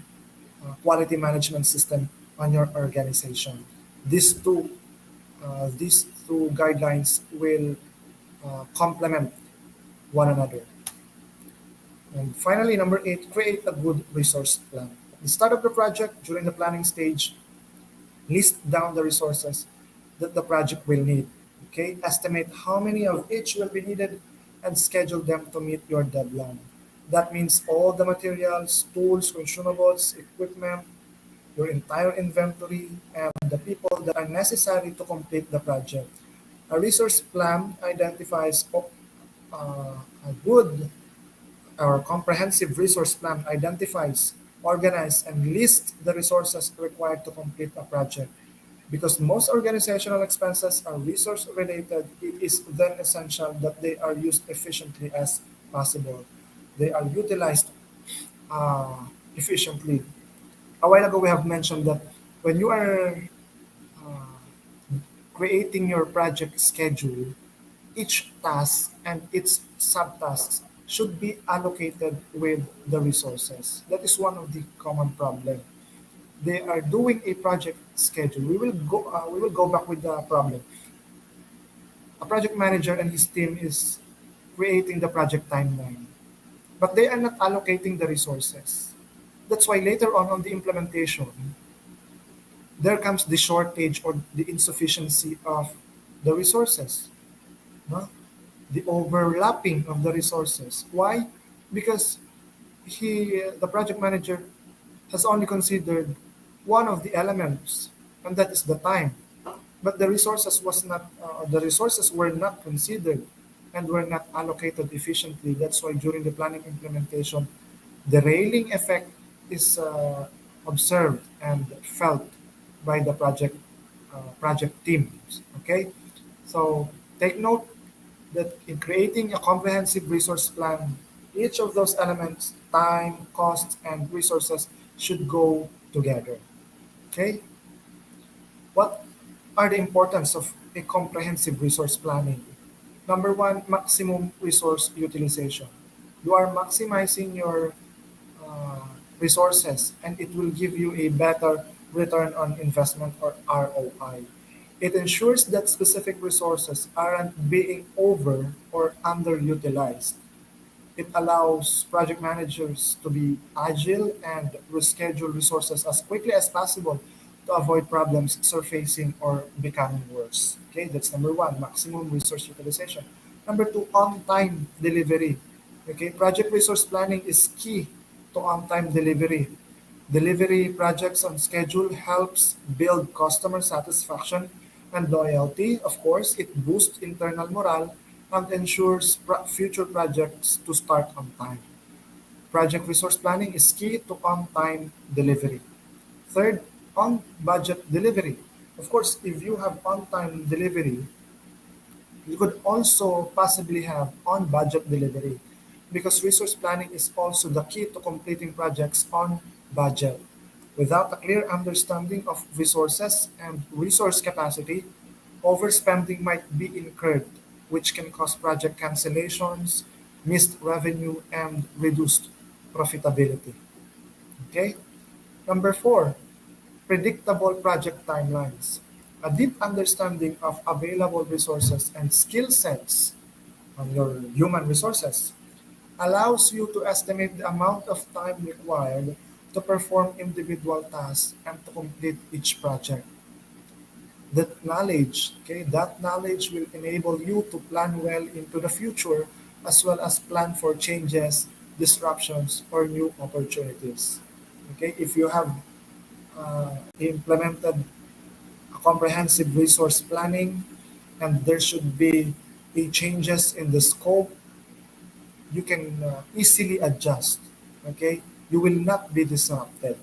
quality management system on your organization. These two guidelines will complement one another. And finally, number eight, create a good resource plan. At the start of the project, during the planning stage, list down the resources that the project will need. Okay, estimate how many of each will be needed and schedule them to meet your deadline. That means all the materials, tools, consumables, equipment, your entire inventory, and the people that are necessary to complete the project. A resource plan identifies a good our comprehensive resource plan identifies, organizes, and lists the resources required to complete a project. Because most organizational expenses are resource related, it is then essential that they are used efficiently as possible. They are utilized efficiently. A while ago, we have mentioned that when you are uh, creating your project schedule, each task and its subtasks should be allocated with the resources. That is one of the common problem. They are doing a project schedule. We will go back with the problem. A project manager and his team is creating the project timeline, but they are not allocating the resources. That's why later on the implementation, there comes the shortage or the insufficiency of the resources, no? The overlapping of the resources. Why? Because the project manager, has only considered one of the elements, and that is the time. But the resources were not considered and were not allocated efficiently. That's why during the planning implementation, the railing effect is observed and felt by the project teams. Okay, so take note that in creating a comprehensive resource plan, each of those elements, time, cost, and resources, should go together. Okay, what are the importance of a comprehensive resource planning? Number one, maximum resource utilization. You are maximizing your uh, resources, and it will give you a better return on investment or ROI. It ensures that specific resources aren't being over or underutilized. It allows project managers to be agile and reschedule resources as quickly as possible to avoid problems surfacing or becoming worse. Okay, that's number one, maximum resource utilization. Number two, on-time delivery. Okay, project resource planning is key to on-time delivery. Delivery projects on schedule helps build customer satisfaction and loyalty. Of course, it boosts internal morale and ensures future projects to start on time. Project resource planning is key to on-time delivery. Third, on-budget delivery. Of course, if you have on-time delivery, you could also possibly have on-budget delivery because resource planning is also the key to completing projects on budget. Without a clear understanding of resources and resource capacity, overspending might be incurred, which can cause project cancellations, missed revenue, and reduced profitability. Okay? Number four, predictable project timelines. A deep understanding of available resources and skill sets on your human resources allows you to estimate the amount of time required to perform individual tasks and to complete each project. That knowledge will enable you to plan well into the future as well as plan for changes, disruptions, or new opportunities. Okay, if you have implemented a comprehensive resource planning and there should be a changes in the scope, you can easily adjust. Okay, you will not be disrupted.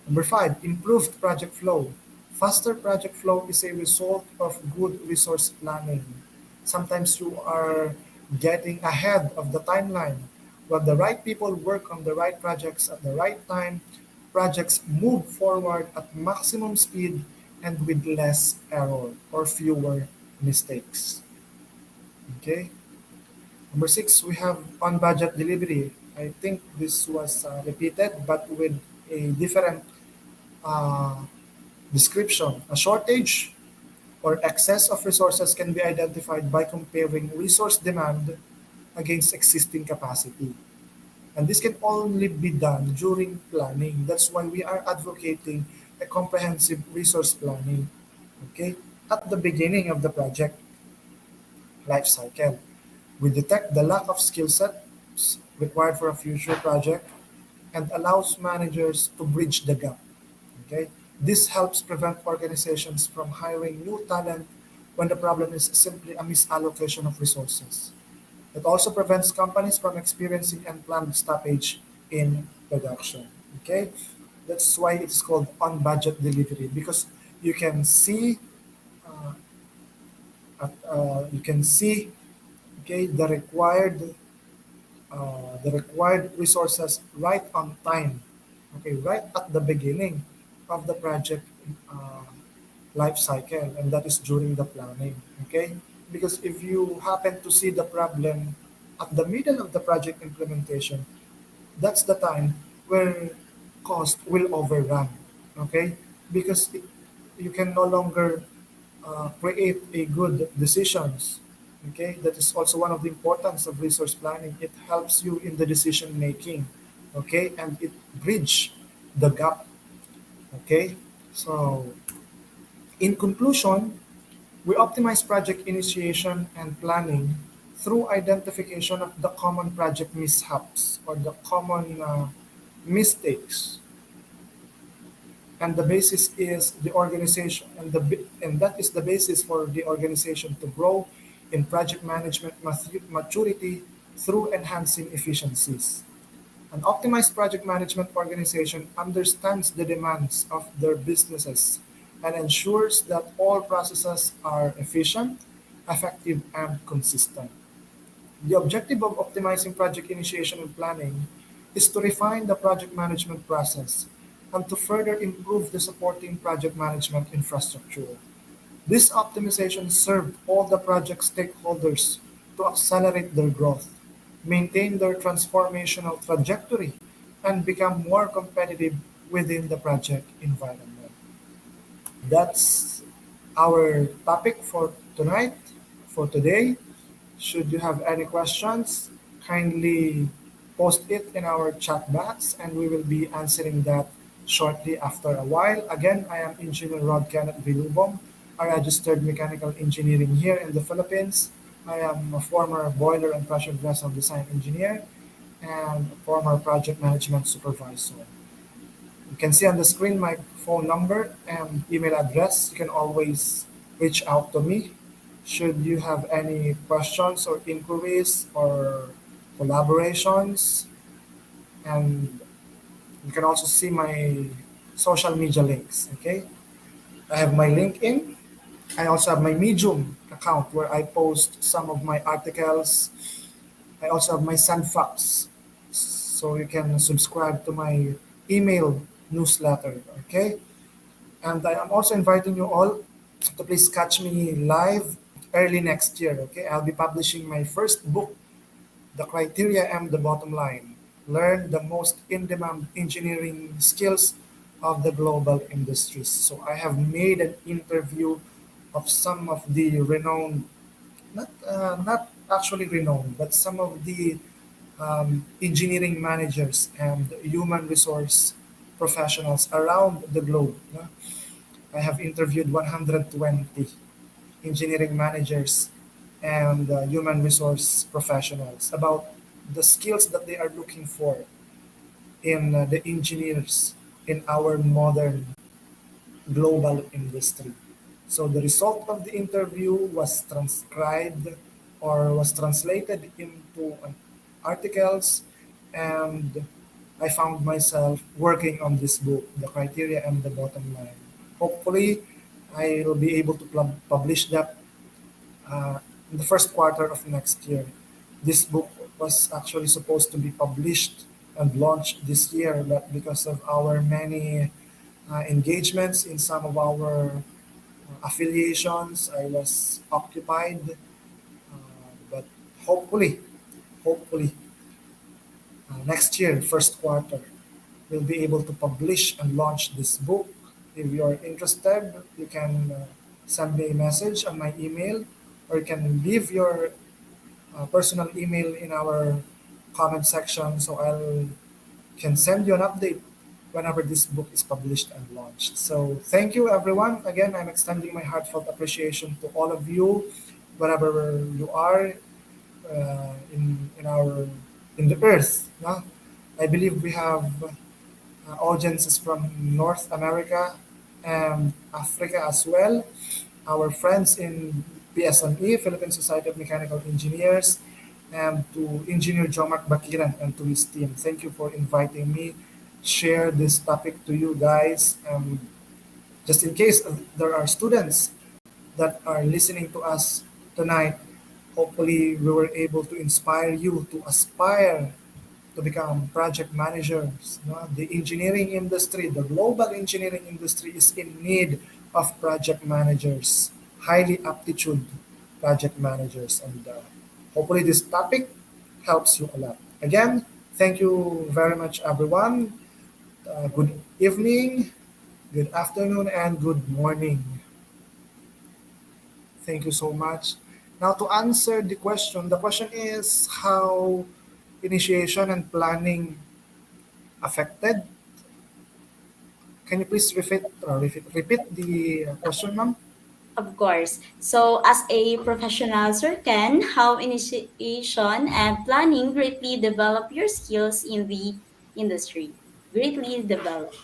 Number five, improved project flow. Faster project flow is a result of good resource planning. Sometimes you are getting ahead of the timeline. When the right people work on the right projects at the right time, projects move forward at maximum speed and with less error or fewer mistakes. Okay. Number six, we have on budget delivery. I think this was repeated, but with a different uh, description. A shortage or excess of resources can be identified by comparing resource demand against existing capacity. And this can only be done during planning. That's why we are advocating a comprehensive resource planning. Okay? At the beginning of the project life cycle, we detect the lack of skill sets required for a future project and allows managers to bridge the gap. Okay? This helps prevent organizations from hiring new talent when the problem is simply a misallocation of resources. It also prevents companies from experiencing unplanned stoppage in production. Okay? That's why it's called on budget delivery because you can see uh, you can see okay the required resources right on time, okay, right at the beginning of the project uh, life cycle, and that is during the planning, okay? Because if you happen to see the problem at the middle of the project implementation, that's the time where cost will overrun. Okay, because you can no longer create a good decisions. Okay, that is also one of the importance of resource planning. It helps you in the decision making. Okay, and it bridge the gap. Okay, so in conclusion, we optimize project initiation and planning through identification of the common project mishaps or the common mistakes, and the basis is the organization, and that is the basis for the organization to grow in project management maturity through enhancing efficiencies. An optimized project management organization understands the demands of their businesses and ensures that all processes are efficient, effective, and consistent. The objective of optimizing project initiation and planning is to refine the project management process and to further improve the supporting project management infrastructure. This optimization served all the project stakeholders to accelerate their growth, maintain their transformational trajectory, and become more competitive within the project environment. That's our topic for tonight, for today. Should you have any questions, kindly post it in our chat box and we will be answering that shortly after a while. Again, I am Engineer Rod Kenneth Vilubong, a registered mechanical engineering here in the Philippines. I am a former boiler and pressure vessel design engineer and a former project management supervisor. You can see on the screen my phone number and email address. You can always reach out to me should you have any questions or inquiries or collaborations. And you can also see my social media links. Okay, I have my LinkedIn. I also have my Medium account where I post some of my articles. I also have my Sandfox, so you can subscribe to my email newsletter. Okay, and I am also inviting you all to please catch me live early next year. Okay, I'll be publishing my first book, The Criteria and the Bottom Line. Learn the most in-demand engineering skills of the global industries. So I have made an interview of some of the renowned, not actually renowned, but some of the engineering managers and human resource professionals around the globe. No? I have interviewed 120 engineering managers and human resource professionals about the skills that they are looking for in the engineers in our modern global industry. So the result of the interview was transcribed or was translated into articles, and I found myself working on this book, The Criteria and the Bottom Line. Hopefully, I'll be able to publish that uh, in the first quarter of next year. This book was actually supposed to be published and launched this year, but because of our many engagements in some of our affiliations, I was occupied. But hopefully, hopefully, next year, first quarter, we'll be able to publish and launch this book. If you are interested, you can send me a message on my email, or you can leave your personal email in our comment section, so I'll can send you an update whenever this book is published and launched. So thank you everyone. Again, I'm extending my heartfelt appreciation to all of you, wherever you are in our in the earth. No? I believe we have audiences from North America and Africa as well. Our friends in PSME, Philippine Society of Mechanical Engineers, and to Engineer Jomark Bakiran and to his team. Thank you for inviting me share this topic to you guys. Just in case there are students that are listening to us tonight, hopefully we were able to inspire you to aspire to become project managers. No? The engineering industry, the global engineering industry is in need of project managers, highly aptitude project managers. And hopefully this topic helps you a lot. Again, thank you very much, everyone. Good evening, good afternoon, and good morning. Thank you so much. Now, to answer the question is how initiation and planning affected. Can you please repeat the question, ma'am? Of course. So, as a professional, sir Ken, how initiation and planning greatly develop your skills in the industry? Greatly develop.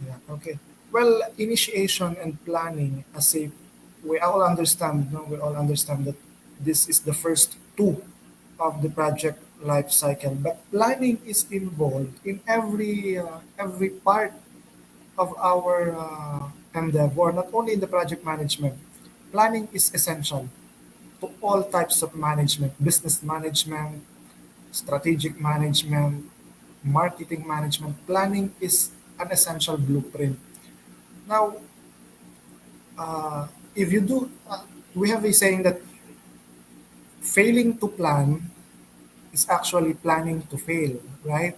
Yeah, okay. Well, initiation and planning, as a we all understand, no, we all understand that this is the first two of the project life cycle. But planning is involved in every part of our endeavor, not only in the project management. Planning is essential to all types of management, business management, strategic management, marketing management. Planning is an essential blueprint. Now, uh, if you do, we have a saying that failing to plan is actually planning to fail, right?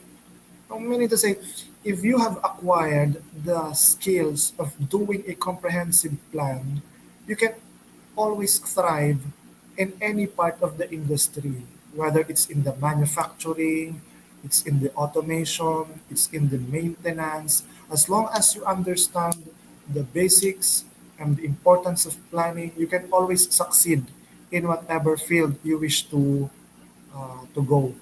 Meaning to say, if you have acquired the skills of doing a comprehensive plan, you can always thrive in any part of the industry, whether it's in the manufacturing, it's in the automation, it's in the maintenance. As long as you understand the basics and the importance of planning, you can always succeed in whatever field you wish to go.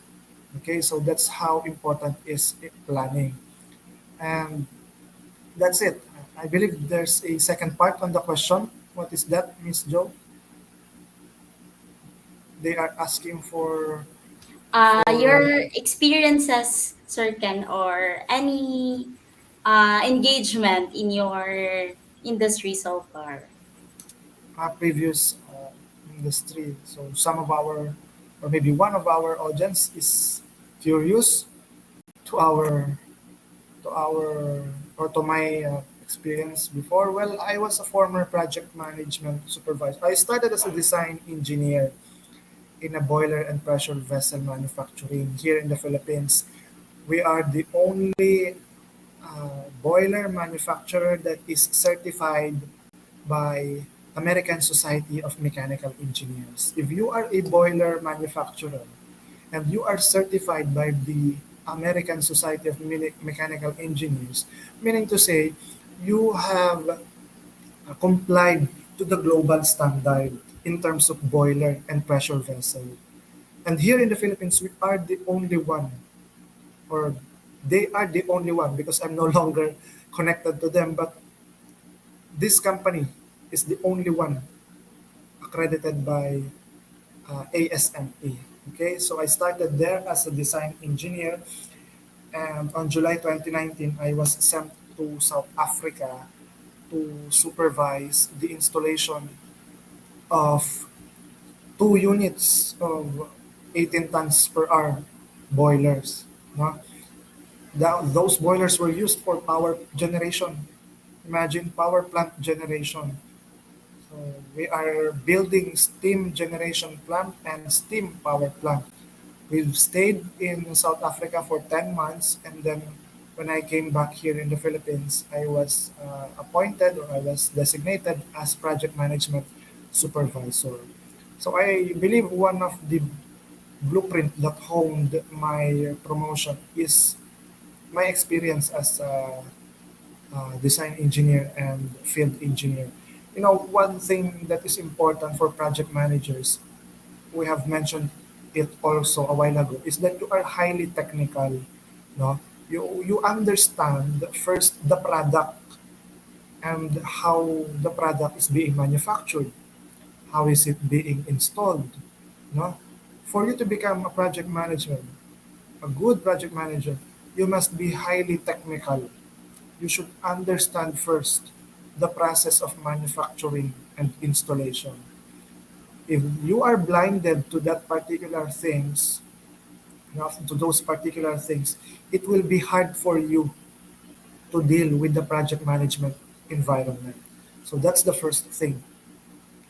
Okay, so that's how important is planning. And that's it. I believe there's a second part on the question. What is that, Miss Joe? They are asking Your for experiences, sir Ken, or any engagement in your industry so far. a previous industry. So some of our, or maybe one of our audience is curious to our or to my experience before. Well, I was a former project management supervisor. I started as a design engineer in a boiler and pressure vessel manufacturing here in the Philippines. We are the only boiler manufacturer that is certified by American Society of Mechanical Engineers. If you are a boiler manufacturer and you are certified by the American Society of Mechanical Engineers, meaning to say you have complied to the global standard in terms of boiler and pressure vessel. And here in the Philippines, we are the only one, or they are the only one because I'm no longer connected to them, but this company is the only one accredited by ASME. Okay, so I started there as a design engineer, and on July 2019, I was sent to South Africa to supervise the installation of two units of 18 tons per hour boilers. No? Those boilers were used for power generation. Imagine power plant generation. So we are building steam generation plant and steam power plant. We've stayed in South Africa for 10 months, and then when I came back here in the Philippines, I was appointed, or I was designated as project management supervisor. So I believe one of the blueprint that honed my promotion is my experience as a design engineer and field engineer. You know, one thing that is important for project managers, we have mentioned it also a while ago, is that you are highly technical. No, you understand first the product and how the product is being manufactured, how is it being installed. No, for you to become a project manager, a good project manager, you must be highly technical. You should understand first the process of manufacturing and installation. If you are blinded to that particular things, to those particular things, it will be hard for you to deal with the project management environment. So that's the first thing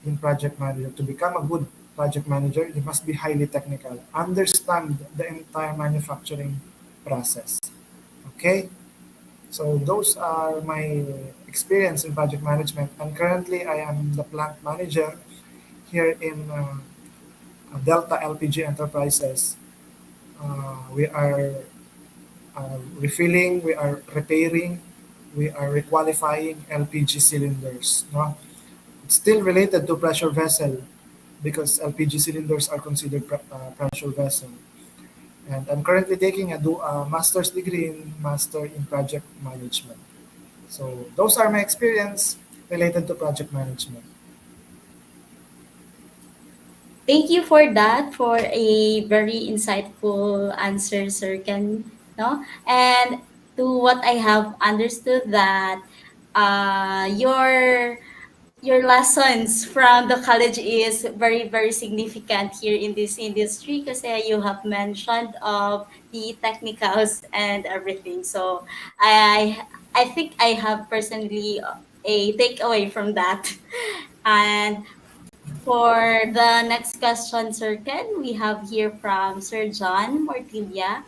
in project manager to become a good project manager, you must be highly technical, understand the entire manufacturing process. Okay, so those are my experience in project management, and currently I am the plant manager here in Delta LPG Enterprises. We are refilling, we are repairing, we are requalifying LPG cylinders. No? It's still related to pressure vessel because LPG cylinders are considered pressure vessel. And I'm currently taking a master's degree in master in project management. So those are my experience related to project management. Thank you for that, for a very insightful answer, Sir Ken. No, and to what I have understood that your lessons from the college is very significant here in this industry because you have mentioned of the technicals and everything. So I think I have personally a takeaway from that. And for the next question, Sir Ken, we have here from Sir John Mortilia.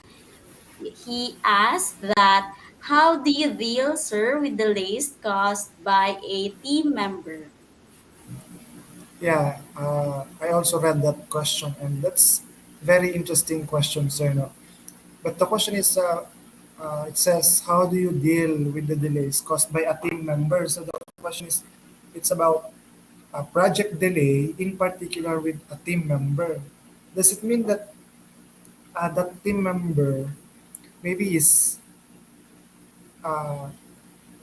He asked that, how do you deal, sir, with delays caused by a team member? Yeah, I also read that question, and that's very interesting question, sir. No? But the question is, it says, how do you deal with the delays caused by a team member? So the question is, it's about a project delay, in particular with a team member. Does it mean that that team member maybe is uh,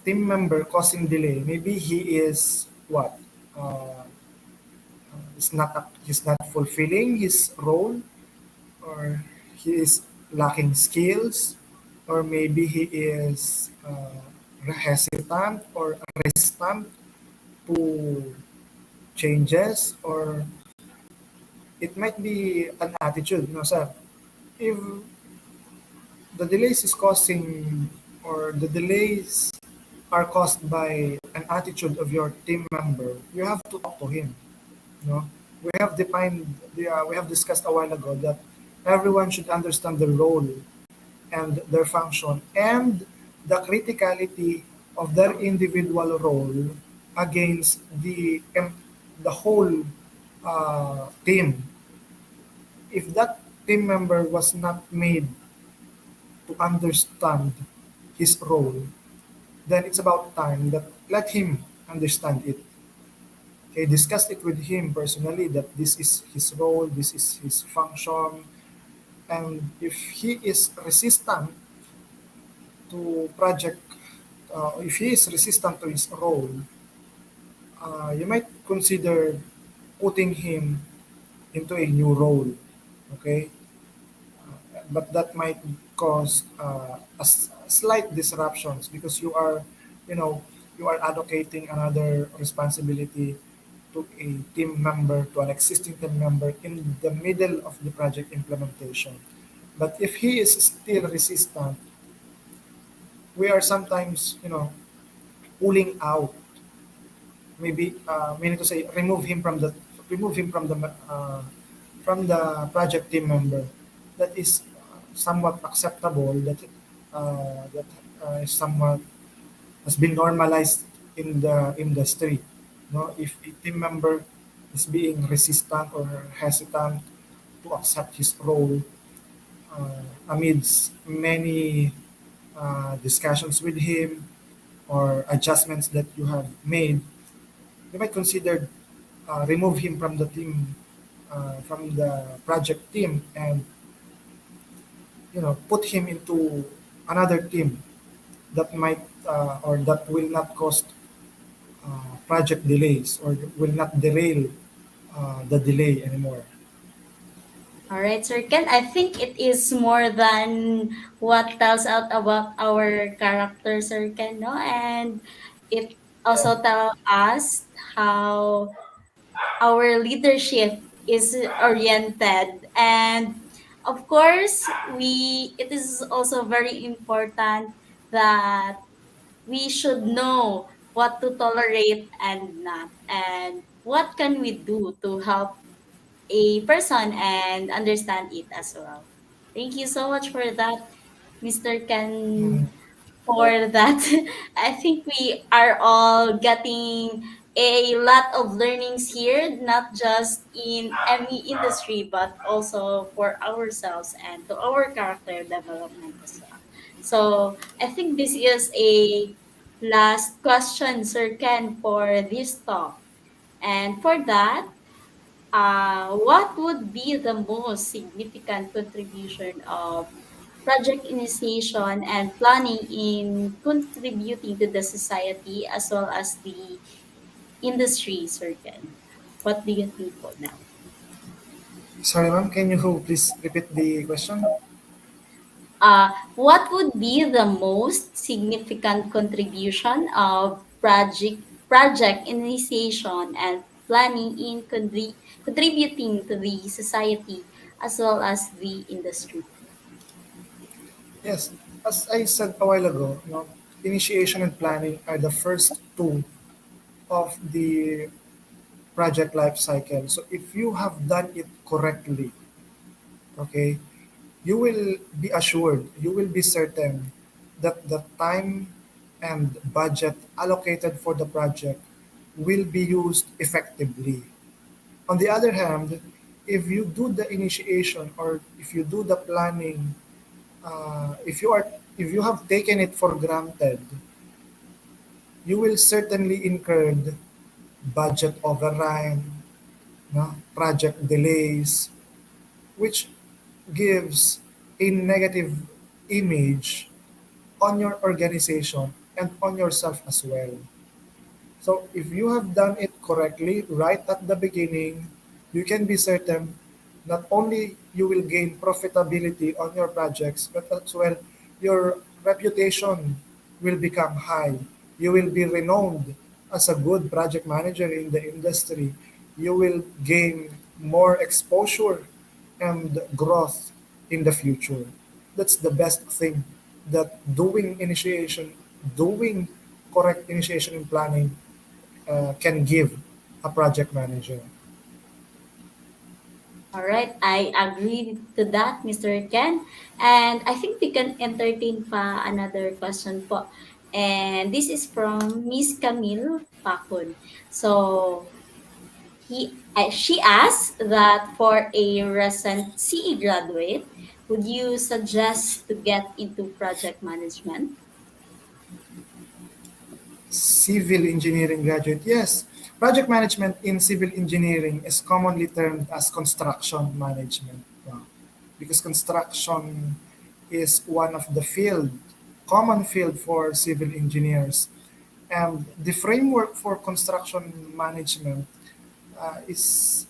team member causing delay? Maybe he is what? Uh, he's not fulfilling his role, or he is lacking skills, or maybe he is hesitant or resistant to changes, or it might be an attitude. No, sir. If the delays is causing, or the delays are caused by an attitude of your team member, you have to talk to him. No, we have defined, we have discussed a while ago that everyone should understand the role and their function and the criticality of their individual role against the whole team. If that team member was not made to understand his role, then it's about time that let him understand it. Okay, discuss it with him personally that this is his role, this is his function, and if he is resistant to project, if he is resistant to his role, you might consider putting him into a new role. Okay, but that might cause slight disruptions because you know, you are allocating another responsibility to a team member, to an existing team member in the middle of the project implementation. But if he is still resistant, we are sometimes, pulling out, maybe meaning to say remove him from the project team member. That is somewhat acceptable, that is somewhat has been normalized in the industry. No, if a team member is being resistant or hesitant to accept his role amidst many discussions with him or adjustments that you have made, you might consider remove him from the team, from the project team, and put him into another team that might or that will not cause project delays or will not derail the delay anymore. All right, Sir Ken, I think it is more than what tells out about our character, Sir Ken, no? And it Yeah. also tell us how our leadership is oriented. And of course, it is also very important that we should know what to tolerate and not, and what can we do to help a person and understand it as well. Thank you so much for that, Mr. Ken, Mhm. for that. I think we are all getting a lot of learnings here, not just in any industry, but also for ourselves and to our character development as well. So I think this is a last question, Sir Ken, for this talk. And for that, what would be the most significant contribution of project initiation and planning in contributing to the society as well as the industry, Surgeon? What do you think for now? Sorry, ma'am, can you please repeat the question? What would be the most significant contribution of project initiation and planning in contributing to the society as well as the industry? Yes, as I said a while ago, initiation and planning are the first two of the project life cycle. So if you have done it correctly, okay, you will be assured, you will be certain that the time and budget allocated for the project will be used effectively. On the other hand, if you do the initiation or if you do the planning, if you have taken it for granted, you will certainly incur budget overrun, no, project delays, which gives a negative image on your organization and on yourself as well. So if you have done it correctly right at the beginning, you can be certain not only you will gain profitability on your projects, but as well your reputation will become high. You will be renowned as a good project manager in the industry. You will gain more exposure and growth in the future. That's the best thing that doing correct initiation and planning can give a project manager. All right, I agree to that, Mr. Ken. And I think we can entertain pa another question po. And this is from Miss Camille Pakun. So she asked that for a recent CE graduate, would you suggest to get into project management? Civil engineering graduate, yes. Project management in civil engineering is commonly termed as construction management. Because construction is one of the common field for civil engineers. And the framework for construction management is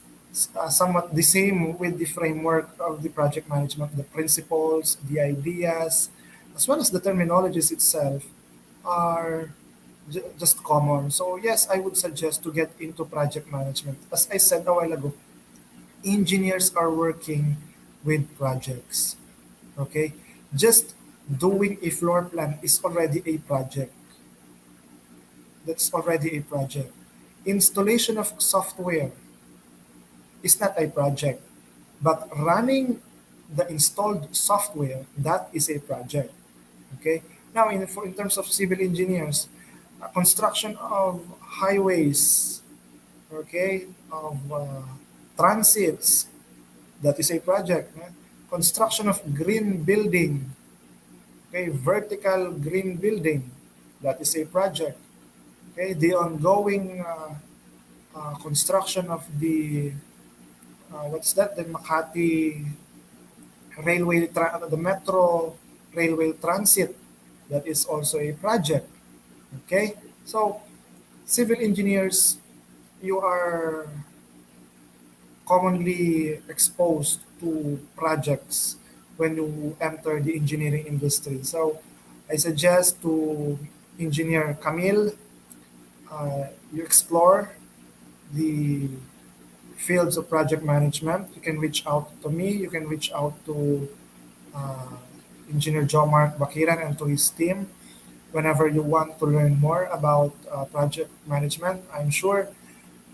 somewhat the same with the framework of the project management. The principles, the ideas, as well as the terminologies itself are just common. So yes, I would suggest to get into project management. As I said a while ago, engineers are working with projects. Okay, just doing a floor plan is already a project. That's already a project. Installation of software is not a project, but running the installed software, that is a project. Okay. Now, in terms of civil engineers, construction of highways, okay, of transits, that is a project. Construction of green building, okay, vertical green building, that is a project. Okay, the ongoing construction of what's that? The Makati the metro railway transit, that is also a project. Okay, so civil engineers, you are commonly exposed to projects when you enter the engineering industry. So I suggest to engineer Camille, you explore the fields of project management. You can reach out to me. You can reach out to uh, Engineer Joe Mark Bakiran and to his team whenever you want to learn more about project management. I'm sure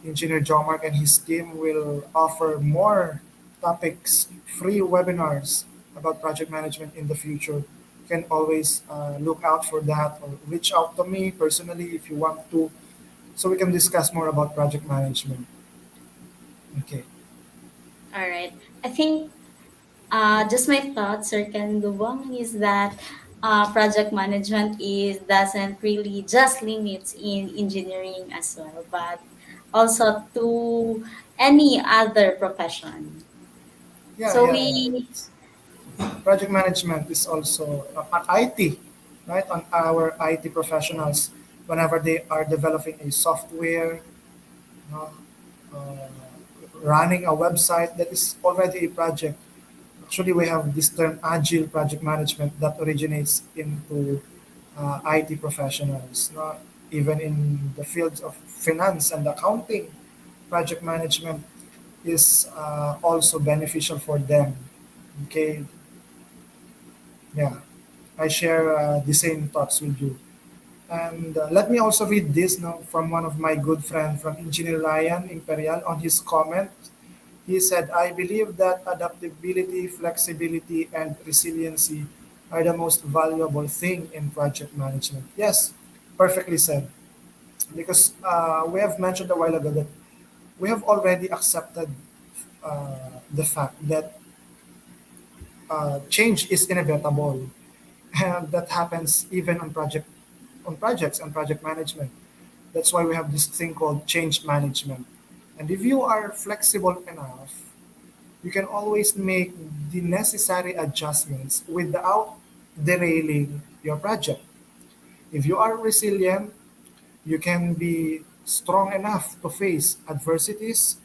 Engineer Jomark and his team will offer more topics, free webinars about project management in the future. You can always look out for that or reach out to me personally if you want to, so we can discuss more about project management. Okay. All right. I think just my thoughts, Sir Ken Lubong, is that project management is doesn't really just limits in engineering as well, but also to any other profession. Yeah, So yeah, yeah. we Project management is also IT, right? On our IT professionals, whenever they are developing a software, you know, uh, running a website, that is already a project. Actually, we have this term agile project management that originates into IT professionals. No? Even in the fields of finance and accounting, project management is also beneficial for them. Okay, yeah, I share the same thoughts with you. And let me also read this now from one of my good friend from Engineer Ryan Imperial on his comment. He said, I believe that adaptability, flexibility, and resiliency are the most valuable thing in project management. Yes, perfectly said. Because we have mentioned a while ago that we have already accepted the fact that change is inevitable, and that happens even on projects and project management. That's why we have this thing called change management. And if you are flexible enough, you can always make the necessary adjustments without derailing your project. If you are resilient, you can be strong enough to face adversities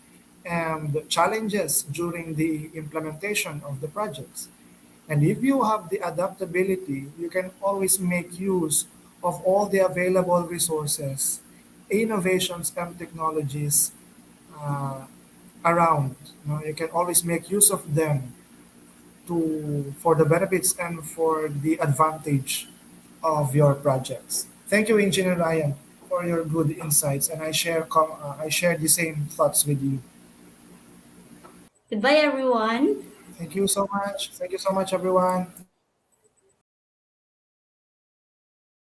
and challenges during the implementation of the projects. And if you have the adaptability, you can always make use of all the available resources, innovations, and technologies uh, around. You can always make use of them to for the benefits and for the advantage of your projects. Thank you, Engineer Ryan, for your good insights, and I share the same thoughts with you. goodbye everyone. Thank you so much. Thank you so much, everyone.